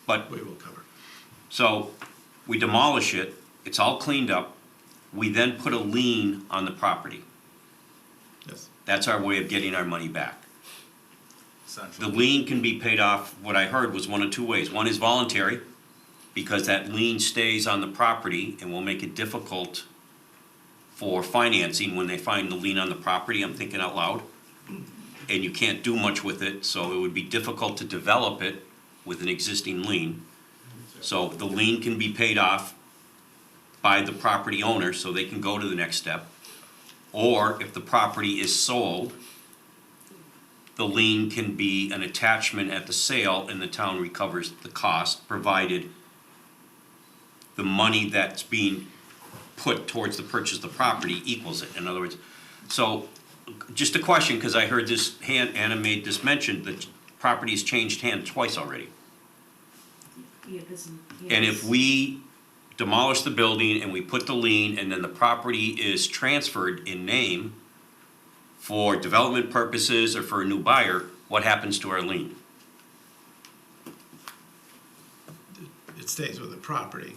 But, we will cover. so, we demolish it, it's all cleaned up, we then put a lien on the property. Yes. That's our way of getting our money back. The Essentially. lien can be paid off, what I heard was one of two ways. One is voluntary, because that lien stays on the property and will make it difficult for financing when they find the lien on the property, I'm thinking out loud. And you can't do much with it, so it would be difficult to develop it with an existing lien. So the lien can be paid off by the property owner, so they can go to the next step. Or if the property is sold, the lien can be an attachment at the sale and the town recovers the cost, provided the money that's being put towards the purchase of the property equals it. In other words, so, just a question, because I heard this, Anna made this mention, that property's changed hands twice already. Yeah, this, And if we demolish the building and we put the lien, and then the property is transferred in name for development purposes or for a new buyer, what happens to our lien? It stays with the property.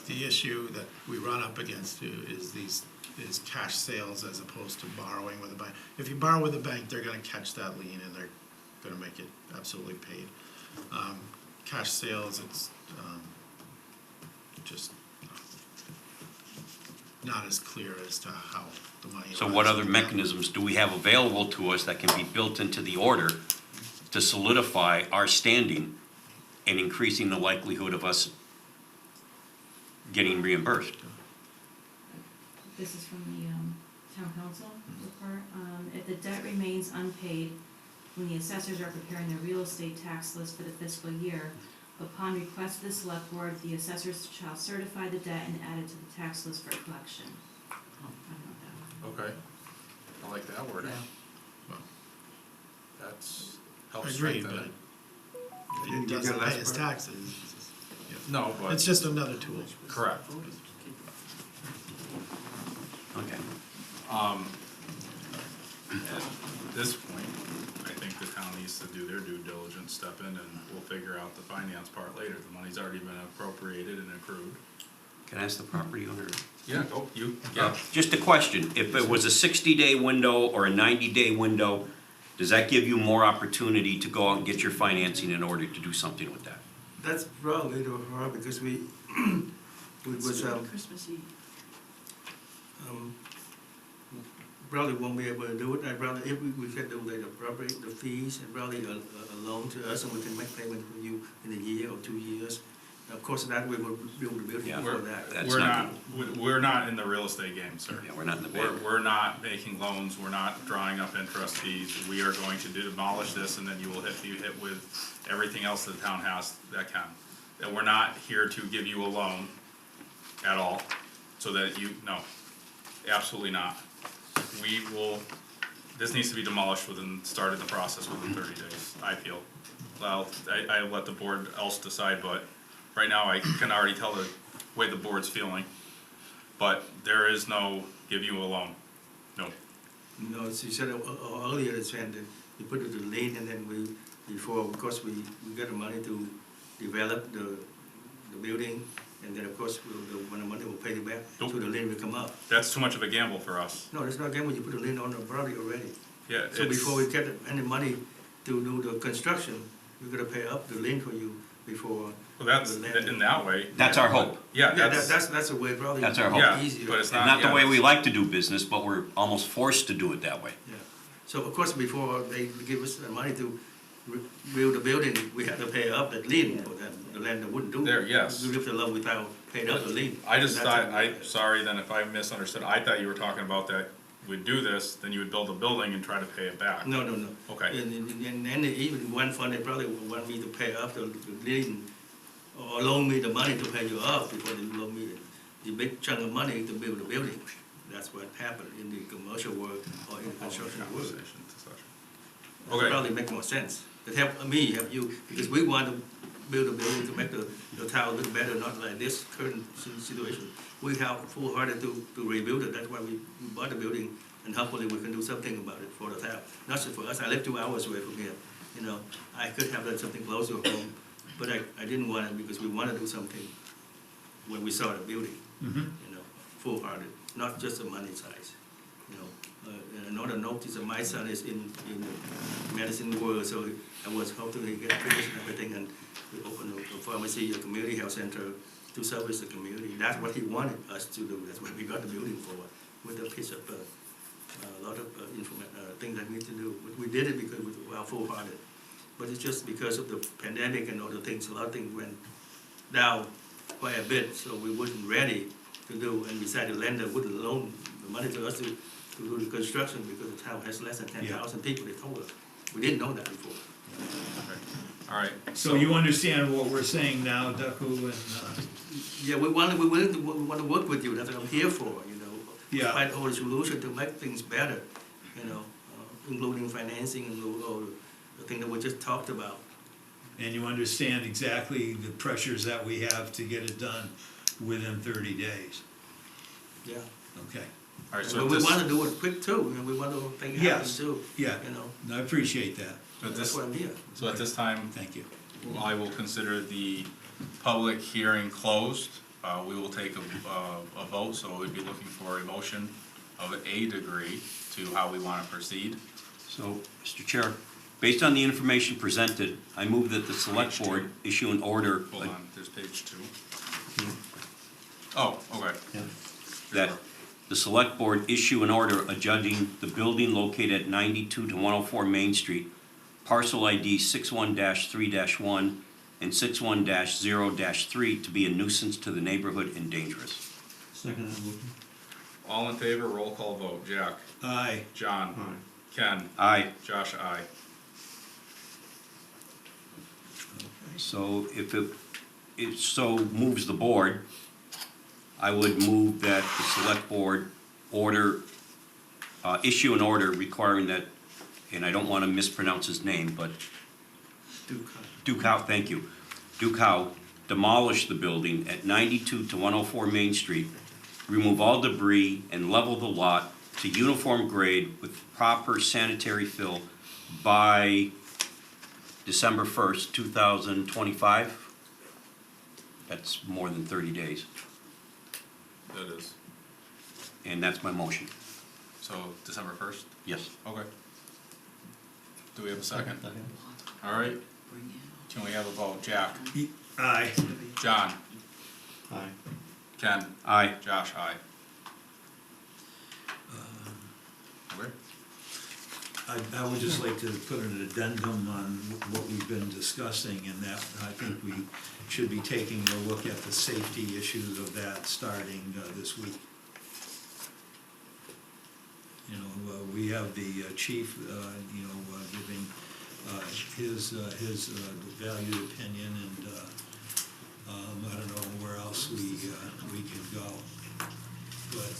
The issue that we run up against is cash sales as opposed to borrowing with a bank. If you borrow with a bank, they're gonna catch that lien and they're gonna make it absolutely paid. Cash sales, it's, just not as clear as to how the money. So what arrives other in the mechanisms do we have available to us that can be built into the order to solidify our standing and increasing the likelihood of us getting reimbursed? this is from the, town council report. If the debt remains unpaid when the assessors are preparing their real estate tax list for the fiscal year, upon request of the select board, the assessors shall certify the debt and add it to the tax list for collection. I don't know what that Okay. I like that wording. Well, That's, I helps agree, strengthen but it. it doesn't pay its taxes. Yeah. No, but. It's just another tool. Correct. Okay. At this point, I think the town needs to do their due diligence, step in, and we'll figure out the finance part later. The money's already been appropriated and accrued. Can I ask the property owner? Yeah, go, you, yeah. Just a question, if it was a 60-day window or a 90-day window, does that give you more opportunity to go out and get your financing in order to do something with that? That's probably the hard because we was, Christmas Eve. probably won't be able to do it. I'd rather, if we could do like the fees and probably a loan to us and we can make payment for you in a year or 2 years. Of course, that we will build the building Yeah. for that. That's We're not not, we're not in the real estate game, sir. Yeah, we're not in the bank. We're not making loans, we're not drawing up interest fees. We are going to demolish this and then you will be hit with everything else the town has that can. And we're not here to give you a loan at all, so that you, no, absolutely not. We will, this needs to be demolished started the process within 30 days, I feel. Well, I let the board else decide, but right now I can already tell the way the board's feeling. But there is no give you a loan, no. No, as you said earlier, it's when you put it to lien and then before, of course, we get the money to develop the building. And then, of course, when the money will pay it back, so Nope. the lien will come up. That's too much of a gamble for us. No, it's not again when you put a lien on the property already. Yeah, So it's, before we get any money to do the construction, we gotta pay up the lien for you before. well, that's, the land- in that way. That's our hope. Yeah, Yeah, that's, that's a way probably. That's our hope. yeah, Easier. but it's And not, not the way yeah, we like to do business, but we're almost forced to do it that way. Yeah. So of course, before they give us the money to build the building, we have to pay up that lien, or that the lender wouldn't do. There, yes. We live the loan without paying up the lien. I just That's thought, it. sorry then if I misunderstood, I thought you were talking about that we'd do this, then you would build a building and try to pay it back. No, no, no. Okay. And even one fund, they probably would want me to pay off the lien, or loan me the money to pay you off before they loan me the big chunk of money to build the building. That's what happened in the commercial world or in the construction world. Conversation, discussion. That Okay. probably make more sense. It help me, help you, because we want to build a building to make the town look better, not like this current situation. We have full-hearted to rebuild it, that's why we bought the building, and hopefully we can do something about it for the town. Not just for us, I live 2 hours away from here, you know, I could have done something closer home, but I didn't want it because we want to do something when we saw the building, you know, full-hearted, not just the money size, you know. And another note is that my son is in the medicine world, so I was hoping he get finished and everything, and we opened a pharmacy, a community health center to service the community. That's what he wanted us to do. That's what we got the building for, with a piece of a lot of things that we need to do. But we did it because we were full-hearted. But it's just because of the pandemic and other things, a lot of things went down quite a bit, so we wasn't ready to do, and besides the lender wouldn't loan the money to us to do the construction because the town has less than 10,000 people, they told us. We didn't know that before. Okay. All right. So you understand what we're saying now, Daku, and, Yeah, we want to work with you, that's what I'm here for, you know. Yeah. Find a solution to make things better, you know, including financing and all the thing that we just talked about. and you understand exactly the pressures that we have to get it done within 30 days. Yeah. Okay. All right, so But at we this, want to do it quick too, and we want to think happen Yes. too, Yeah, you know. I appreciate that. so at That's this, why I'm here. so at this time, Thank you. I will consider the public hearing closed. We will take a vote, so we'd be looking for a motion of a degree to how we want to proceed. So, Mr. Chair, based on the information presented, I move that the Select Page Board issue an order Hold on, there's page 2. Oh, okay. that the Select Board issue an order adjudging the building located at 92 to 104 Main Street, parcel ID 61-3-1 and 61-0-3 to be a nuisance to the neighborhood and dangerous. Second motion. All in favor, roll call vote. Jack? Aye. John? Aye. Ken? Aye. Josh, aye. So if it so moves the board, I would move that the Select Board issue an order requiring that, and I don't want to mispronounce his name, but Dukow, thank you. Dukow demolish the building at 92 to 104 Main Street, remove all debris and level the lot to uniform grade with proper sanitary fill by December 1st, 2025. That's more than 30 days, That is. and that's my motion. So December 1st? Yes. Okay. Do we have a second? All right. Can we have a vote? Jack? Aye. John? Aye. Ken? Aye. Josh, aye. Okay. I would just like to put an addendum on what we've been discussing, and that I think we should be taking a look at the safety issues of that starting this week. You know, we have the chief, giving his valued opinion, and I don't know where else we can go. But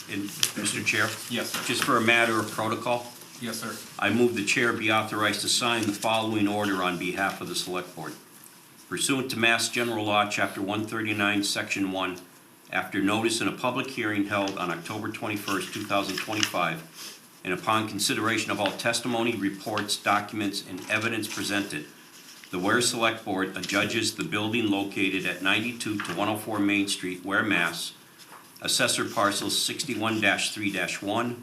And, Mr. Chair? Yes, sir. Just for a matter of protocol, Yes, sir. I move the chair be authorized to sign the following order on behalf of the Select Board. Pursuant to Mass General Law, Chapter 139, Section 1, after notice in a public hearing held on October 21st, 2025, and upon consideration of all testimony, reports, documents, and evidence presented, the Ware Select Board adjudges the building located at 92 to 104 Main Street, Ware, Mass., Assessor Parcels 61-3-1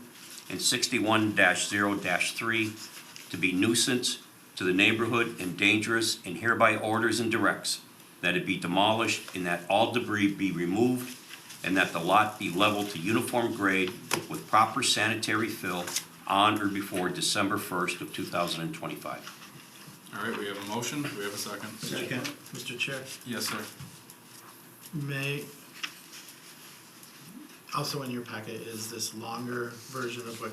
and 61-0-3 to be nuisance to the neighborhood and dangerous, and hereby orders and directs that it be demolished and that all debris be removed and that the lot be leveled to uniform grade with proper sanitary fill on or before December 1st of 2025. All right, we have a motion, do we have a second? Second. Mr. Chair, Yes, sir. may, also in your packet is this longer version of what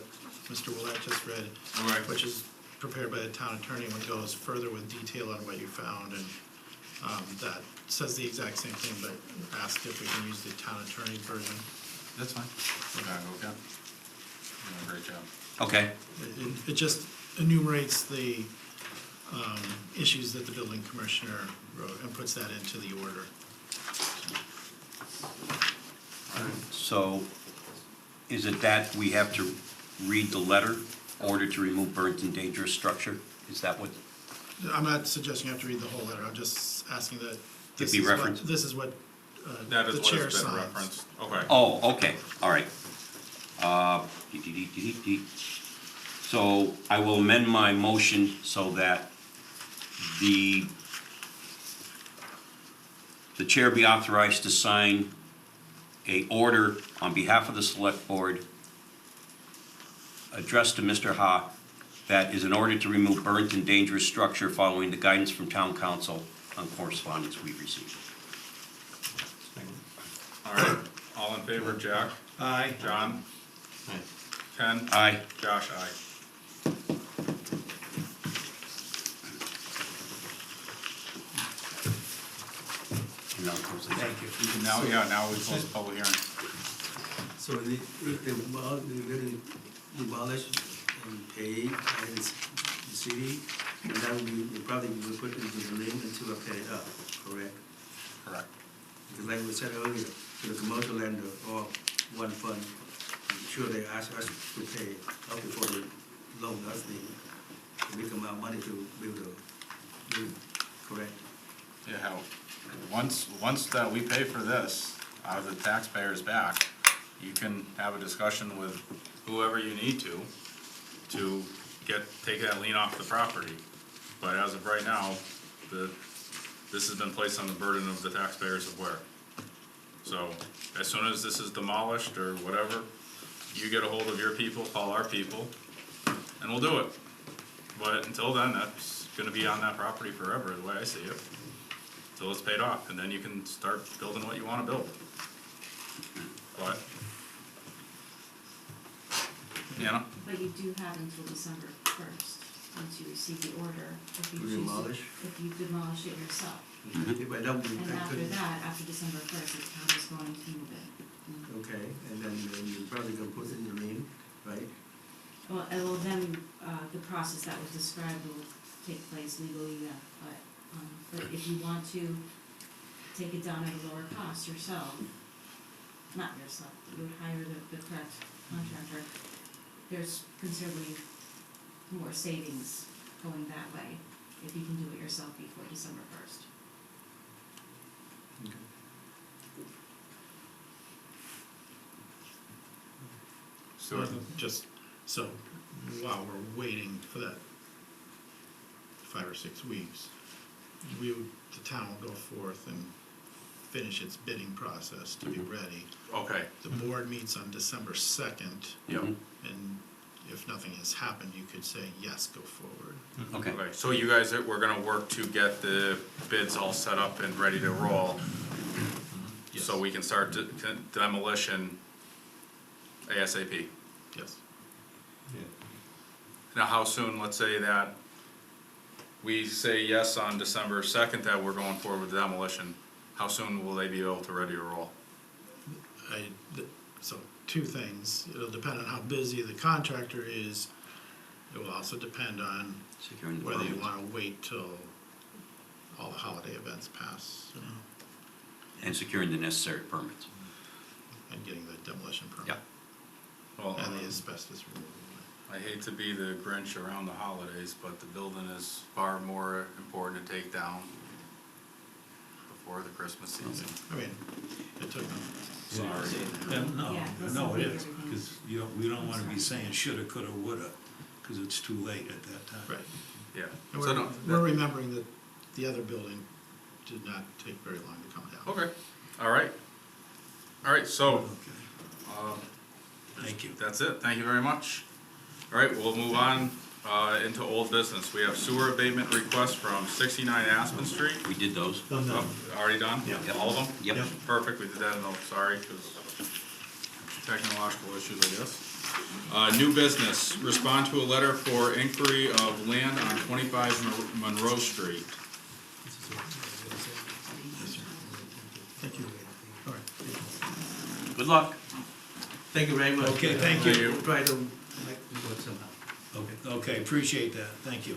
Mr. Willett just read, Okay. which is prepared by the town attorney, and goes further with detail on what you found, and that says the exact same thing, but asked if we can use the town attorney's version. That's fine. Okay. You're doing a great job. Okay, It just enumerates the issues that the building commissioner wrote and puts that into the order. so is it that we have to read the letter, order to remove burnt and dangerous structure? Is that what, I'm not suggesting you have to read the whole letter, I'm just asking that this be is what, referenced? this is what That is the what chair has been signs. referenced. Okay. oh, okay, all right. So I will amend my motion so that the chair be authorized to sign a order on behalf of the select board addressed to Mr. Ha, that is in order to remove burnt and dangerous structure following the guidance from town council on correspondence we've received. All right, all in favor, Jack? Aye. John? Aye. Ken? Aye. Josh, aye. And now close the- Thank you. Now we close the public hearing. So if the building demolished and paid by the city, and that would be, we probably will put it into the lien until I pay it up, correct? Correct. Because like we said earlier, to the commercial lender or one fund, I'm sure they ask us to pay up before they loan us the big amount of money to build a lien, correct? Yeah, how, once that we pay for this out of the taxpayers' back, you can have a discussion with whoever you need to take that lien off the property. But as of right now, this has been placed on the burden of the taxpayers of Ware. So as soon as this is demolished or whatever, you get a hold of your people, call our people, and we'll do it. But until then, that's gonna be on that property forever, the way I see it, until it's paid off, and then you can start building what you wanna build. But, you know, But you do have until December first, once you receive the order, if you To choose to, demolish? if you demolish it yourself. If I don't, And I after couldn't. that, after December first, the town is going to move it. Okay, and then you probably gonna put it in the lien, right? Well, then, the process that was described will take place legally, yeah, but if you want to take it down at a lower cost yourself, not yourself, you would hire the correct contractor, there's considerably more savings going that way, if you can do it yourself before December first. so, Just, so, while we're waiting for that 5 or 6 weeks, the town will go forth and finish its bidding process to be ready. okay, The board meets on December 2nd, yep. and if nothing has happened, you could say, yes, go forward. Okay, Okay, so you guys, we're gonna work to get the bids all set up and ready to roll, Yes. so we can start demolition ASAP. Yes. Now, how soon, let's say that we say yes on December 2nd that we're going forward with demolition, how soon will they be able to ready to roll? So, 2 things, it'll depend on how busy the contractor is, it will also depend on securing the whether you permits. wanna wait till all the holiday events pass, And securing the necessary permits. and getting the demolition permit. Yeah. Well, And the asbestos removal. I hate to be the Grinch around the holidays, but the building is far more important to take down before the Christmas season. I mean, it took them. Sorry. No, Yeah, that's no, it something is, everything- because we don't wanna be saying shoulda, coulda, woulda, because it's too late at that time. Right. Yeah. And So we're, no, we're remembering that the other building did not take very long to come down. okay, all right. All right, so, Okay. Thank you. that's it, thank you very much. All right, we'll move on, into old business. We have sewer abatement request from 69 Aspen Street. We did those. Done that. Oh, already done? Yeah. All of them? Yep. Yep. Perfect, we did that in, sorry, because technological issues, I guess. New business, respond to a letter for inquiry of land on 25 Monroe Street. Thank you. All right. Good luck. Thank you very much. Okay, thank you. We'll try to make it work somehow. Okay, appreciate that, thank you.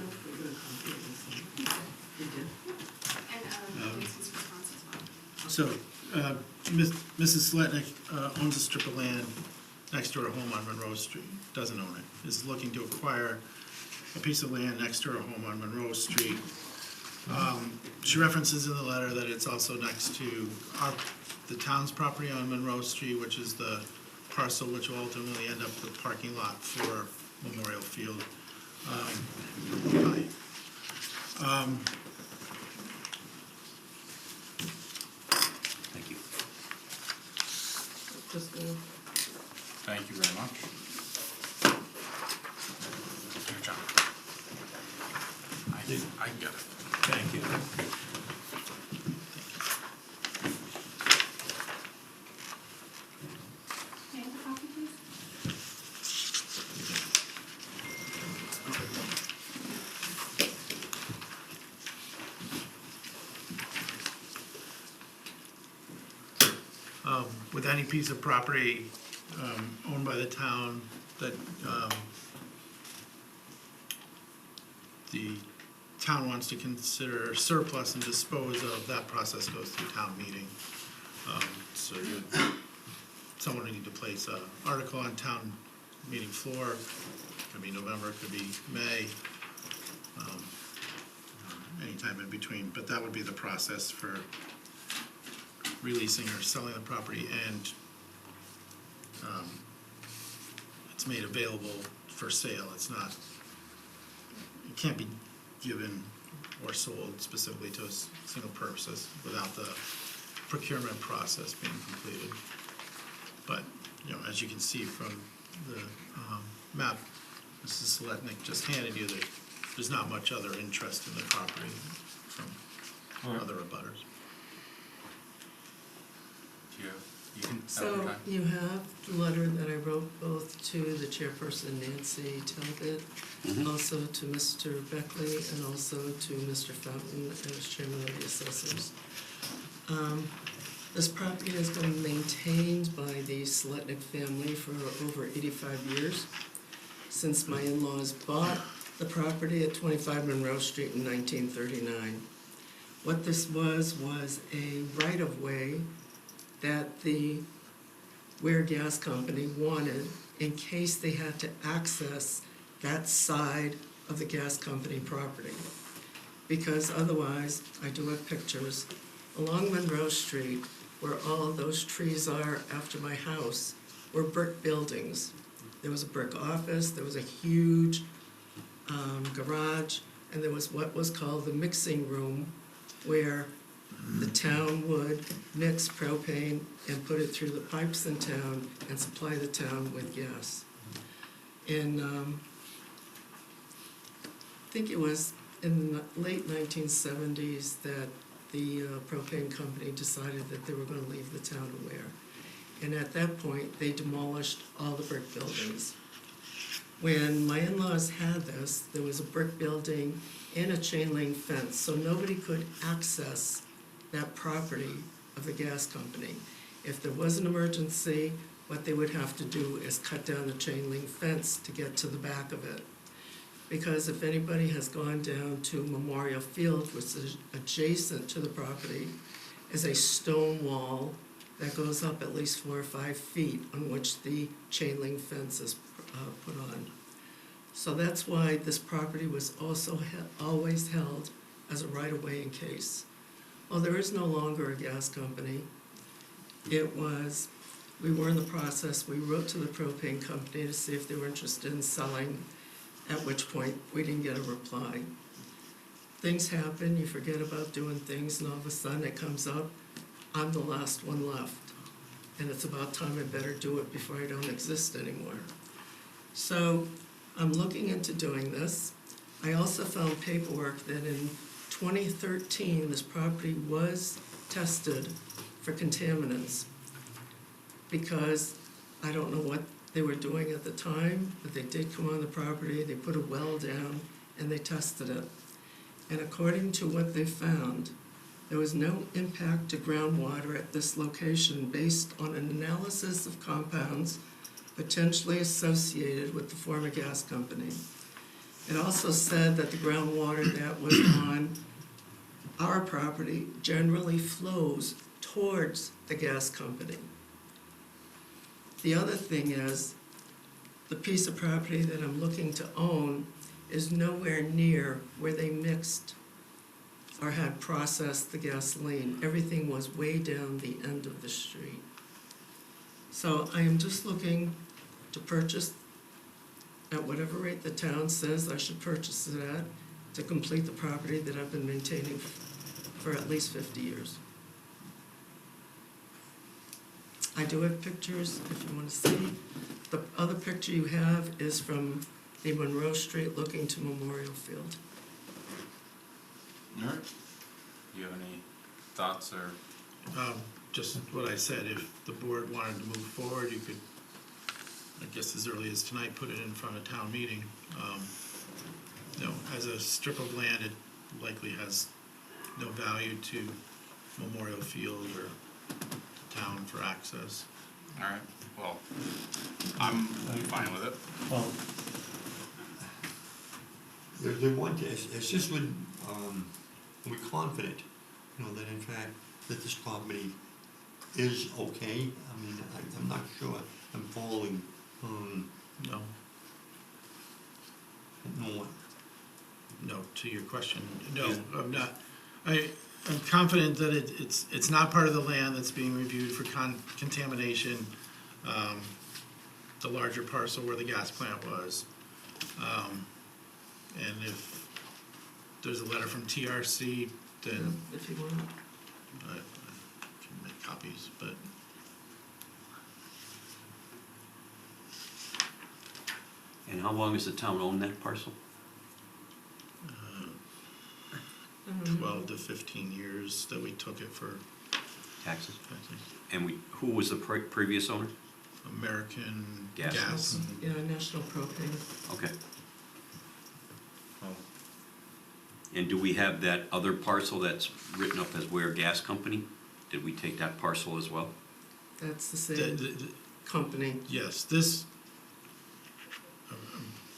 And Nancy's response as well. So, Mrs. Sletnick owns a strip of land next to her home on Monroe Street, doesn't own it, is looking to acquire a piece of land next to her home on Monroe Street. She references in the letter that it's also next to the town's property on Monroe Street, which is the parcel which will ultimately end up the parking lot for Memorial Field. Thank you. Thank you very much. Here, John. I get it. Thank you. May I have a copy, please? With any piece of property owned by the town that the town wants to consider surplus and dispose of, that process goes through town meeting. So someone would need to place an article on town meeting floor. Could be November, could be May, anytime in between. But that would be the process for releasing or selling the property, and it's made available for sale. It's not, it can't be given or sold specifically to a single purpose without the procurement process being completed. But, you know, as you can see from the map Mrs. Sletnick just handed you, there's not much other interest in the property from other abutters. You can. So okay. you have the letter that I wrote both to the chairperson Nancy Talbot, also to Mr. Beckley, and also to Mr. Fountain as chairman of the assessors. This property has been maintained by the Sletnick family for over 85 years, since my in-laws bought the property at 25 Monroe Street in 1939. What this was a right-of-way that the Ware Gas Company wanted in case they had to access that side of the gas company property. Because otherwise, I do have pictures, along Monroe Street, where all of those trees are after my house, were brick buildings. There was a brick office, there was a huge garage, and there was what was called the mixing room, where the town would mix propane and put it through the pipes in town and supply the town with gas. And I think it was in the late 1970s that the propane company decided that they were going to leave the town of Ware. And at that point, they demolished all the brick buildings. When my in-laws had this, there was a brick building and a chain link fence, so nobody could access that property of the gas company. If there was an emergency, what they would have to do is cut down the chain link fence to get to the back of it. Because if anybody has gone down to Memorial Field, which is adjacent to the property, is a stone wall that goes up at least 4 or 5 feet on which the chain link fence is put on. So that's why this property was also always held as a right-of-way in case. Well, there is no longer a gas company. We were in the process, we wrote to the propane company to see if they were interested in selling, at which point we didn't get a reply. Things happen, you forget about doing things, and all of a sudden it comes up, I'm the last one left. and it's about time I better do it before I don't exist anymore. So I'm looking into doing this. I also found paperwork that in 2013, this property was tested for contaminants because I don't know what they were doing at the time, but they did come on the property, they put a well down, and they tested it. And according to what they found, there was no impact to groundwater at this location based on an analysis of compounds potentially associated with the former gas company. It also said that the groundwater that was on our property generally flows towards the gas company. The other thing is, the piece of property that I'm looking to own is nowhere near where they mixed or had processed the gasoline. Everything was way down the end of the street. So I am just looking to purchase at whatever rate the town says I should purchase it at to complete the property that I've been maintaining for at least 50 years. I do have pictures if you want to see. The other picture you have is from the Monroe Street looking to Memorial Field. All right. Do you have any thoughts or? Just what I said, if the board wanted to move forward, you could, I guess as early as tonight, put it in front of town meeting. You know, as a strip of land, it likely has no value to Memorial Field or town for access. All right, well, I'm fine with it. Well, they want to, it's just when, we're confident, you know, that in fact, that this property is okay. I mean, I'm not sure I'm following, No, no, no, to your question, no, I'm not. I'm confident that it's not part of the land that's being reviewed for contamination. The larger parcel where the gas plant was. And if there's a letter from TRC, then If you want. I can make copies, but And how long has the town owned that parcel? 12 to 15 years that we took it for, Taxes? I think, And who was the previous owner? American Gas. Gas. Yeah, National Propane. Okay. Well, And do we have that other parcel that's written up as Ware Gas Company? Did we take that parcel as well? That's the The- same the- company. Yes, this, I'm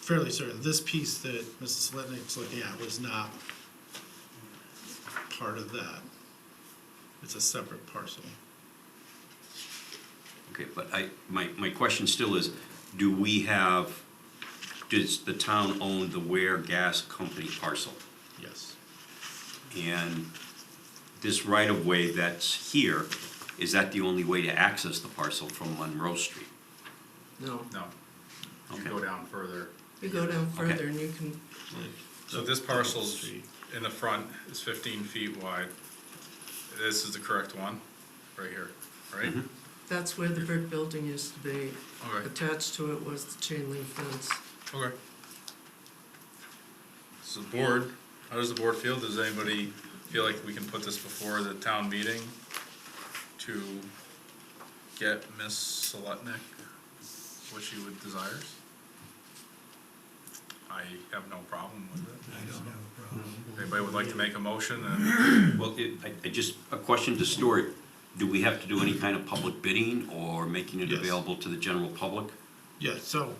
fairly certain, this piece that Mrs. Slitnick's looking at was not part of that. It's a separate parcel. Okay, but my question still is, does the town own the Ware Gas Company parcel? Yes. And this right-of-way that's here, is that the only way to access the parcel from Monroe Street? No, no, you Okay. go down further. you go down Okay. further and you can, So this parcel's Street. in the front is 15 feet wide. This is the correct one, right here, right? Mhm. that's where the brick building used to be. Okay, Attached to it was the chain link fence. okay. So the board, how does the board feel? Does anybody feel like we can put this before the town meeting to get Ms. Selotnik what she would desires? I have no problem with it. I don't have a problem. Anybody would like to make a motion and, Well, a question to Stuart, do we have to do any kind of public bidding or making it Yes. available to the general public? Yeah, so,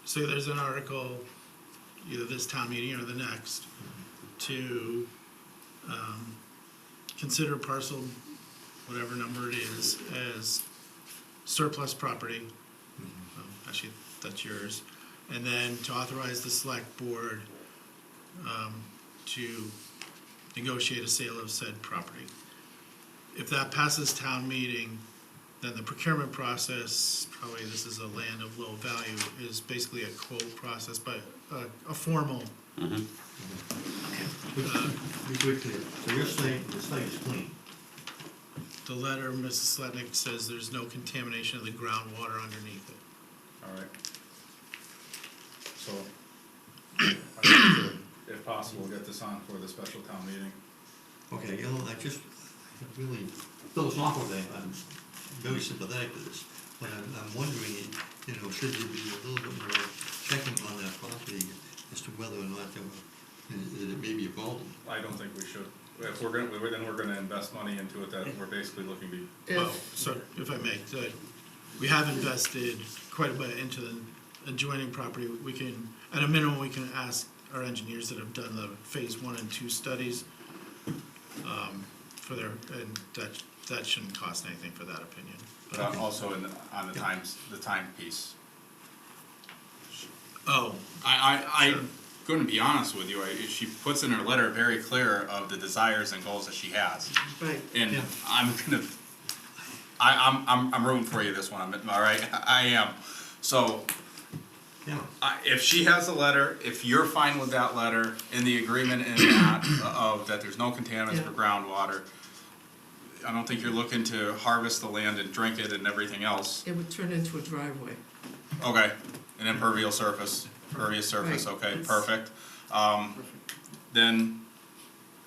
say there's an article, either this town meeting or the next, to, consider parcel, whatever number it is, as surplus property. Actually, that's yours. And then to authorize the select board, to negotiate a sale of said property. If that passes town meeting, then the procurement process, probably this is a land of low value, is basically a quote process, but a formal, Mhm. be good clear. So you're saying the site is clean? The letter, Mrs. Slatnick says there's no contamination of the groundwater underneath it. All right. So, I think that if possible, get this on for the special town meeting. Okay, you know, really philosophically, I'm very sympathetic to this, but I'm wondering, you know, should there be a little bit more checking on that property as to whether or not that it may be a problem? I don't think we should. If we're gonna, then we're gonna invest money into it that we're basically looking to, Well, so, if I may, we have invested quite a bit into the adjoining property. We can, at a minimum, we can ask our engineers that have done the phase 1 and 2 studies, for their, and that shouldn't cost anything for that opinion. but also on the time piece. Oh, I'm gonna be honest with you, she puts in her letter very clear of the desires and goals that she has. Right. And I'm rooting for you this one, all right? I am. So, Yeah. if she has a letter, if you're fine with that letter, in the agreement in that, of that there's no contaminants for groundwater, I don't think you're looking to harvest the land and drink it and everything else. It would turn into a driveway. Okay, an impervious surface, Right. okay, It's- perfect. Then,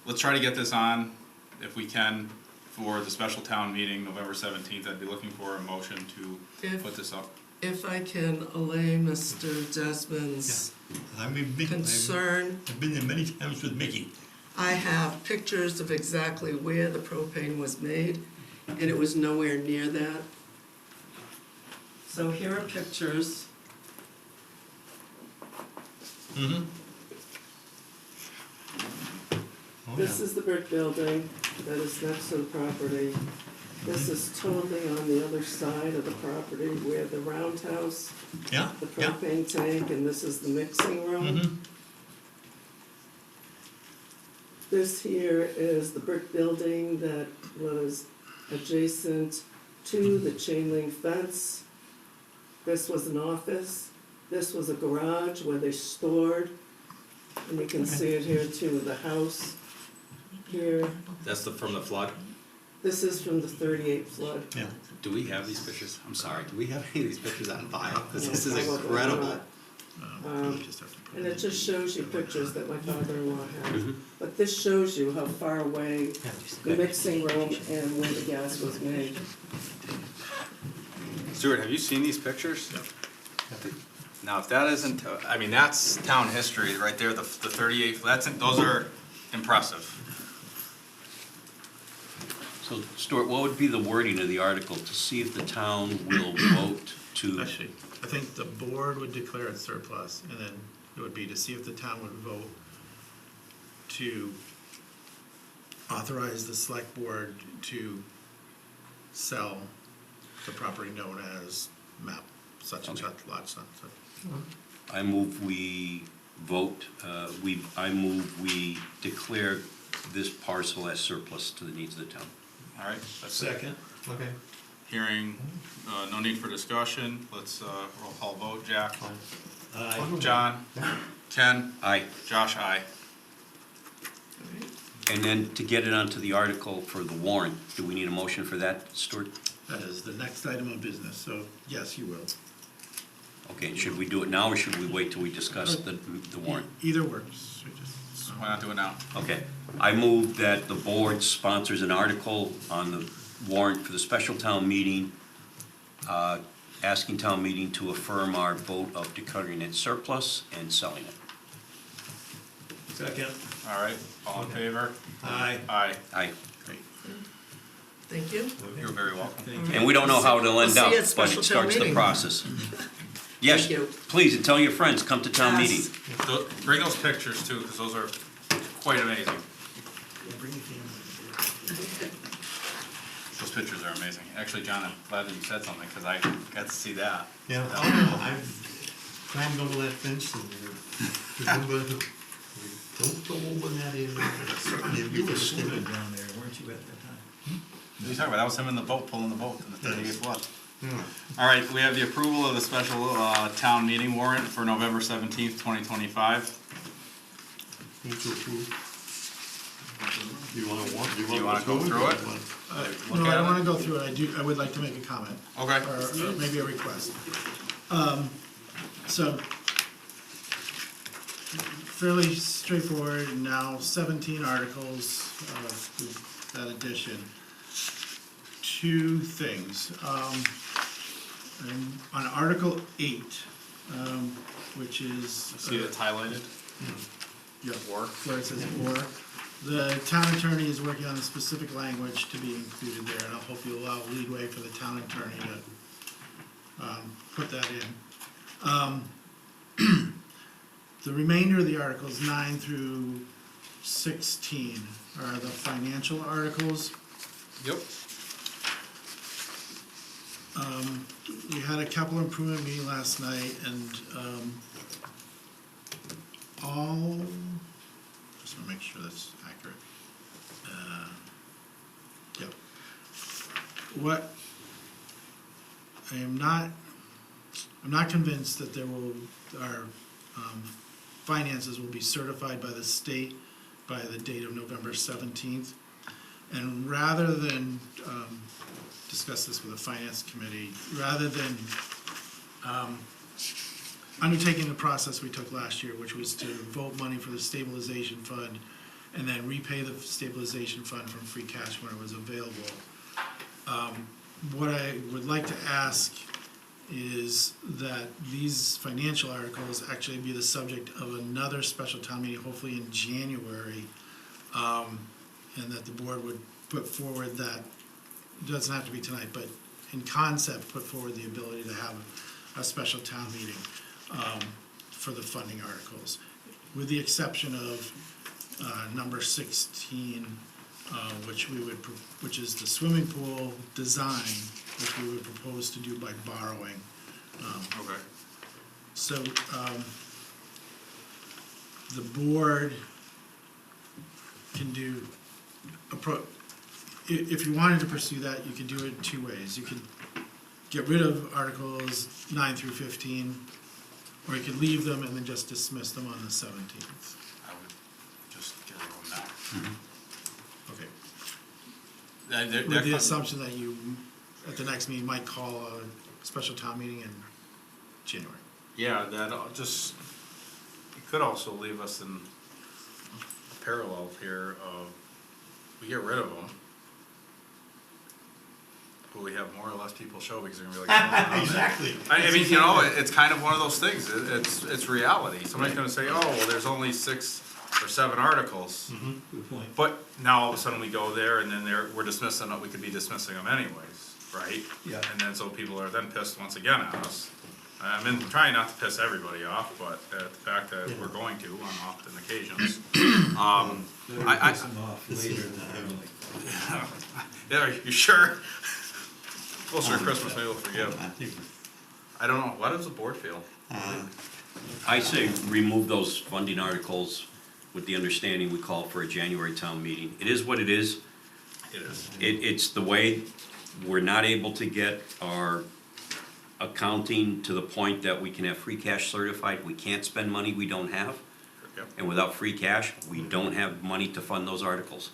let's try to get this on, if we can, for the special town meeting, November 17th. I'd be looking for a motion to If- put this up. If I can allay Mr. Desmond's I've been concern, I've been there many times with Mickey. I have pictures of exactly where the propane was made, and it was nowhere near that. So here are pictures. Mm-hmm. This is the brick building that is next to the property. This is totally on the other side of the property where the roundhouse, Yeah, the yeah. propane tank, and this is the mixing room. Mm-hmm. This here is the brick building that was adjacent to the chain link fence. This was an office. This was a garage where they stored, and you can see it here too, the house here. That's from the flood? This is from the 38 flood. Yeah. Do we have these pictures? I'm sorry, do we have any of these pictures on file? Because this is Probably incredible. not. we just have to put And it it just shows you pictures that my father-in-law had. Mhm. But this shows you how far away the Good. mixing room and where the gas was made. Stuart, have you seen these pictures? Yeah. Now, if that isn't, I mean, that's town history right there, the 38, those are impressive. So Stuart, what would be the wording of the article to see if the town will vote to? Actually, I think the board would declare it surplus, and then it would be to see if the town would vote to authorize the select board to sell the property known as map such and such, lot such and such. I move we vote, I move we declare this parcel as surplus to the needs of the town. All right, that's it. Second. Okay. Hearing, no need for discussion, let's, roll call vote, Jack, Aye. John, Ken, Aye. Josh, aye. And then to get it onto the article for the warrant, do we need a motion for that, Stuart? That is the next item of business, so yes, you will. Okay, and should we do it now, or should we wait till we discuss the warrant? Either works. We just- Why not do it now? Okay, I move that the board sponsors an article on the warrant for the special town meeting, asking town meeting to affirm our vote of declaring it surplus and selling it. Second. All right, all in favor? Aye. Aye, Aye. Great. Thank you. you're very welcome. Thank you. And we don't know how it'll end We'll up, see you at but special it town starts the meeting. process. Yes, Thank you. please, and tell your friends, come to town Yes. meeting. Bring those pictures too, because those are quite amazing. Those pictures are amazing. Actually, John, I'm glad that you said something, because I got to see that. Yeah, I've climbed over that fence and remember, don't go over that area. You were swimming down there, weren't you, at that time? What are you talking about? That was him in the boat, pulling the boat in the 38th flood. Yeah. All right, we have the approval of the special town meeting warrant for November 17th, 2025. Move to approve. Do you wanna Do you wanna go through it? look No, I at don't it? wanna go through it, I would like to make a comment. Okay. Or maybe a request. So, fairly straightforward, now 17 articles, with that addition. Two things, and on Article 8, which is. See it's highlighted? Yep, Or? where it says "or." The town attorney is working on the specific language to be included there, and I hope you allow leeway for the town attorney to put that in. The remainder of the articles, 9 through 16, are the financial articles. Yep. We had a capital improvement meeting last night, and just wanna make sure that's accurate. Yep. What, I'm not convinced that our finances will be certified by the state by the date of November 17th. And rather than discuss this with the finance committee, rather than undertaking the process we took last year, which was to vote money for the stabilization fund and then repay the stabilization fund from free cash when it was available. What I would like to ask is that these financial articles actually be the subject of another special town meeting, hopefully in January, and that the board would put forward that, doesn't have to be tonight, but in concept, put forward the ability to have a special town meeting for the funding articles, with the exception of number 16, which is the swimming pool design, which we would propose to do by borrowing. Okay. So, the board can do, if you wanted to pursue that, you could do it two ways. You could get rid of Articles 9 through 15, or you could leave them and then just dismiss them on the 17th. I would just get rid of them now. Okay. That With the comes- assumption that you, at the next meeting, might call a special town meeting in January. Yeah, just, it could also leave us in a parallel here of, we get rid of them, but we have more or less people show because they're gonna be like. Exactly. I mean, you know, it's kind of one of those things, it's reality. Somebody's gonna say, oh, well, there's only 6 or 7 articles. Good point. But now all of a sudden we go there and then we're dismissing it, we could be dismissing them anyways, right? Yeah. And then so people are then pissed once again at us. I'm trying not to piss everybody off, but the fact that we're going to on often occasions. Better piss them off later than early. Yeah, you sure? Closer to Christmas, maybe we'll forgive. I think, I don't know, what does the board feel? I say remove those funding articles with the understanding we call for a January town meeting. It is what it is. It is. It's the way we're not able to get our accounting to the point that we can have free cash certified. We can't spend money we don't have. Yep. And without free cash, we don't have money to fund those articles.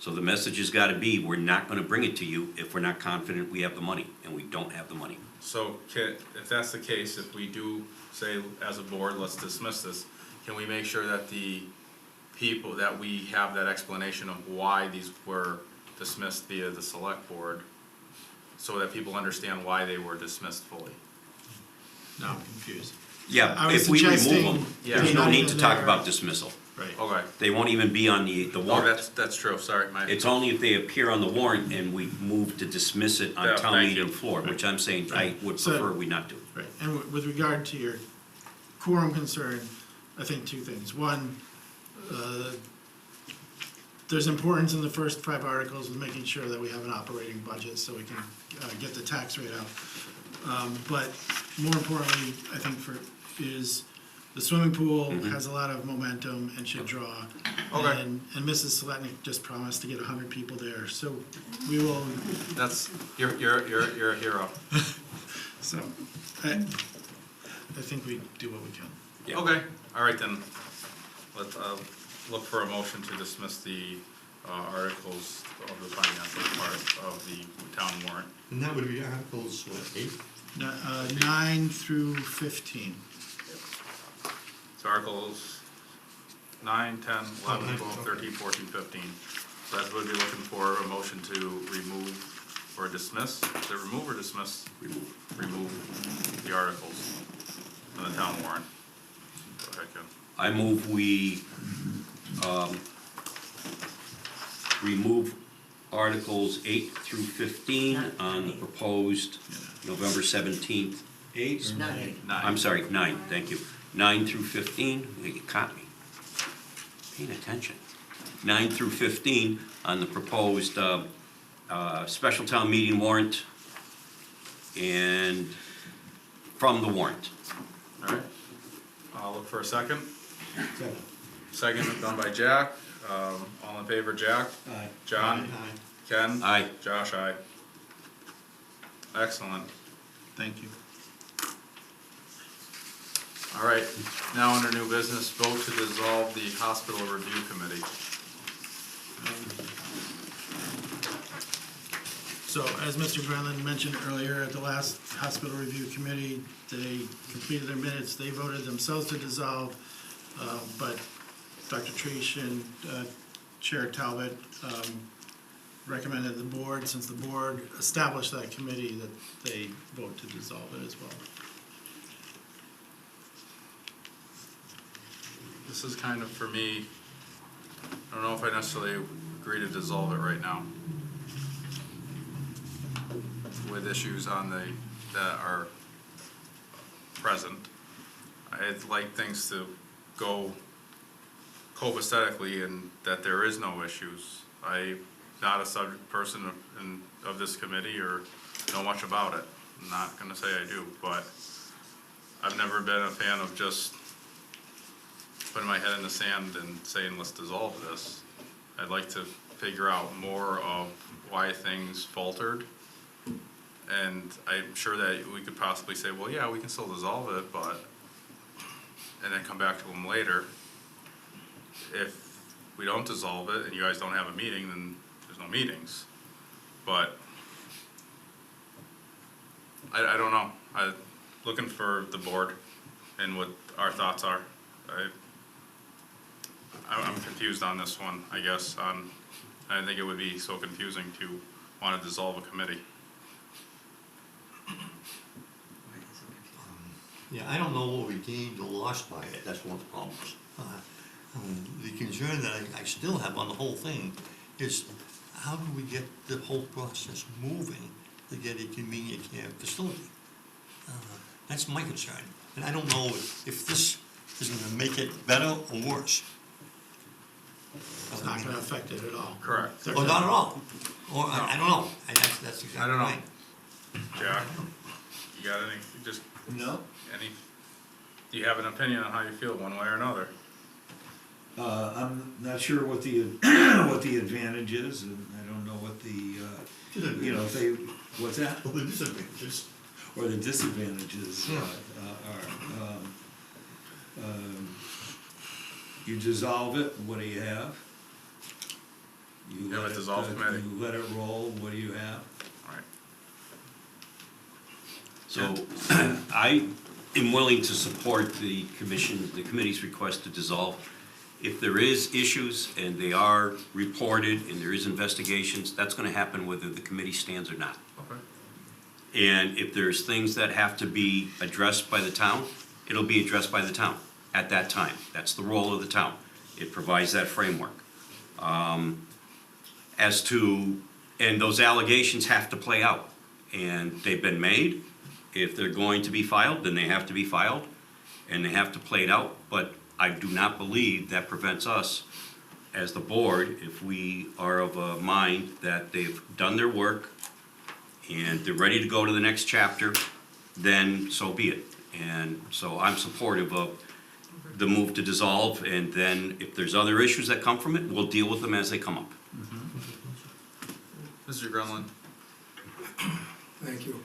So the message has gotta be, we're not gonna bring it to you if we're not confident we have the money, and we don't have the money. So if that's the case, if we do say as a board, let's dismiss this, can we make sure that the people, that we have that explanation of why these were dismissed via the select board, so that people understand why they were dismissed fully? Now I'm confused. I Yeah, was if we remove suggesting- them, Yeah. there's no Not need even to talk there. about dismissal. Right. Okay. They won't even be on the Oh, warrant. that's true, sorry, It's only if they appear on the warrant and we move to dismiss it Yeah, on town thank meeting you. floor, which I'm saying I would So- prefer we not do. Right, and with regard to your quorum concern, I think two things. One, there's importance in the first 5 articles with making sure that we have an operating budget so we can get the tax rate out. But more importantly, I think is the swimming pool has a lot of momentum and should draw. Okay. And Mrs. Seletnik just promised to get 100 people there, so we will, you're a hero. so, I think we do what we can. Yeah. Okay, all right then, let's look for a motion to dismiss the articles of the financial part of the town warrant. And that would be Articles, what, 8? 9 through 15. So articles 9, 10, 11, 12, 13, 14, 15. So that would be looking for a motion to remove or dismiss. Is it remove or dismiss? Remove the articles from the town warrant. Go ahead, Ken. I move we remove Articles 8 through 15 on the proposed November 17th. 8? I'm sorry, 9, thank you. 9 through 15, you caught me. Paying attention. 9 through 15 on the proposed special town meeting warrant and from the warrant. All right. I'll look for a second. Second. Second done by Jack. All in favor, Jack? Aye. John? Aye. Ken? Aye. Josh, aye. Excellent. Thank you. All right, now under new business, vote to dissolve the hospital review committee. So as Mr. Grenlund mentioned earlier, at the last hospital review committee, they completed their minutes, they voted themselves to dissolve, but Dr. Trish and Chair Talbot recommended the board, since the board established that committee, that they vote to dissolve it as well. This is kind of, for me, I don't know if I necessarily agree to dissolve it right now. With issues on the, that are present. I'd like things to go copacetically and that there is no issues. I'm not a subject person of this committee or know much about it. I'm not gonna say I do, but I've never been a fan of just putting my head in the sand and saying, let's dissolve this. I'd like to figure out more of why things faltered. And I'm sure that we could possibly say, well, yeah, we can still dissolve it, but, and then come back to them later. If we don't dissolve it and you guys don't have a meeting, then there's no meetings. But I don't know. I'm looking for the board and what our thoughts are. I'm confused on this one, I guess. I think it would be so confusing to want to dissolve a committee. Yeah, I don't know what we gained or lost by it, that's one of the problems. The concern that I still have on the whole thing is how do we get the whole process moving to get a convenient care facility? That's my concern, and I don't know if this is gonna make it better or worse. It's not gonna affect it at all. Correct. Or not at all, or I don't know, that's exactly I don't know. right. Jack, you got any, just No? do you have an opinion on how you feel one way or another? I'm not sure what the, what the advantage is, and I don't know what the, you know, if they, what's that? Well, the disadvantages. Or the disadvantages Yeah. are. You dissolve it, what do you have? You have a let it, dissolved committee. You let it roll, what do you have? All right. So I am willing to support the committee's request to dissolve. If there is issues and they are reported and there is investigations, that's gonna happen whether the committee stands or not. Okay. And if there's things that have to be addressed by the town, it'll be addressed by the town at that time. That's the role of the town. It provides that framework. As to, and those allegations have to play out. And they've been made. If they're going to be filed, then they have to be filed. And they have to play it out. But I do not believe that prevents us, as the board, if we are of a mind that they've done their work and they're ready to go to the next chapter, then so be it. And so I'm supportive of the move to dissolve, and then if there's other issues that come from it, we'll deal with them as they come up. Mr. Gremlin? Thank you.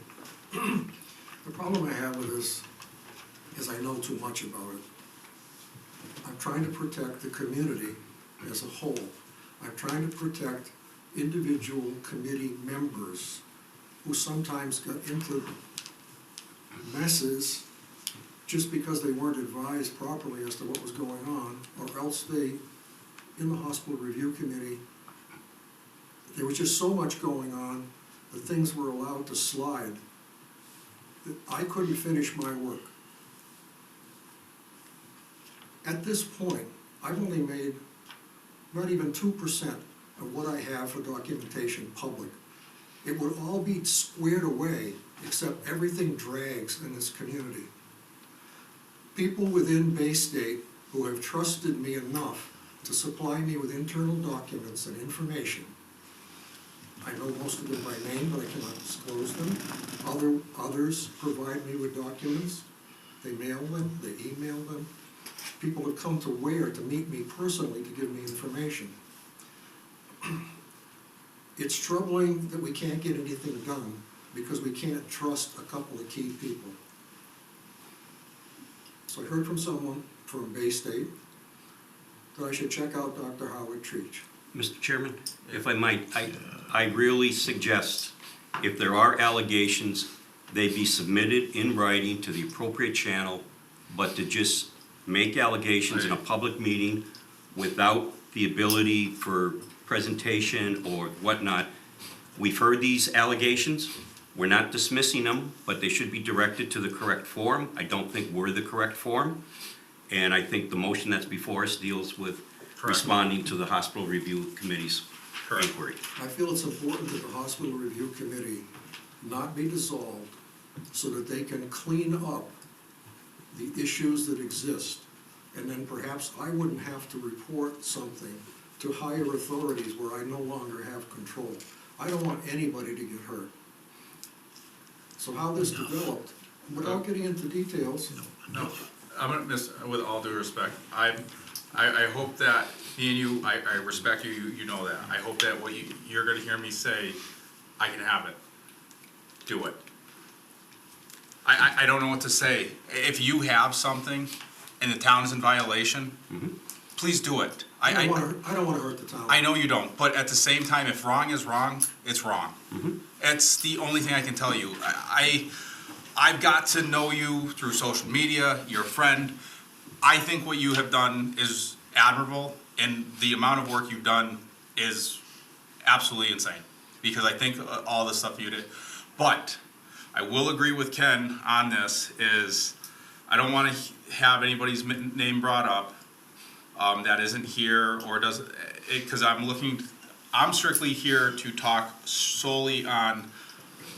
The problem I have with this is I know too much about it. I'm trying to protect the community as a whole. I'm trying to protect individual committee members who sometimes got into messes just because they weren't advised properly as to what was going on, or else they, in the hospital review committee, there was just so much going on that things were allowed to slide that I couldn't finish my work. At this point, I've only made not even 2% of what I have for documentation public. It would all be squared away, except everything drags in this community. People within Bay State who have trusted me enough to supply me with internal documents and information. I know most of them by name, but I cannot disclose them. Others provide me with documents. They mail them, they email them. People have come to Ware to meet me personally to give me information. It's troubling that we can't get anything done because we can't trust a couple of key people. So I heard from someone from Bay State that I should check out Dr. Howard Treach. Mr. Chairman, if I might, I really suggest if there are allegations, they be submitted in writing to the appropriate channel, but to just make allegations in a public meeting without the ability for presentation or whatnot. We've heard these allegations. We're not dismissing them, but they should be directed to the correct forum. I don't think we're the correct forum. And I think the motion that's before us deals with responding to the Hospital Review Committee's inquiry. I feel it's important that the Hospital Review Committee not be dissolved so that they can clean up the issues that exist. And then perhaps I wouldn't have to report something to higher authorities where I no longer have control. I don't want anybody to get hurt. So how this developed, without getting into details. No, I'm gonna miss, with all due respect, I hope that, me and you, I respect you, you know that. I hope that what you're gonna hear me say, I can have it. Do it. I don't know what to say. If you have something and the town is in violation, please do it. I don't want to hurt the town. I know you don't, but at the same time, if wrong is wrong, it's wrong. It's the only thing I can tell you. I've got to know you through social media, you're a friend. I think what you have done is admirable, and the amount of work you've done is absolutely insane, because I think all the stuff you did. But I will agree with Ken on this, is I don't want to have anybody's name brought up that isn't here or doesn't, because I'm strictly here to talk solely on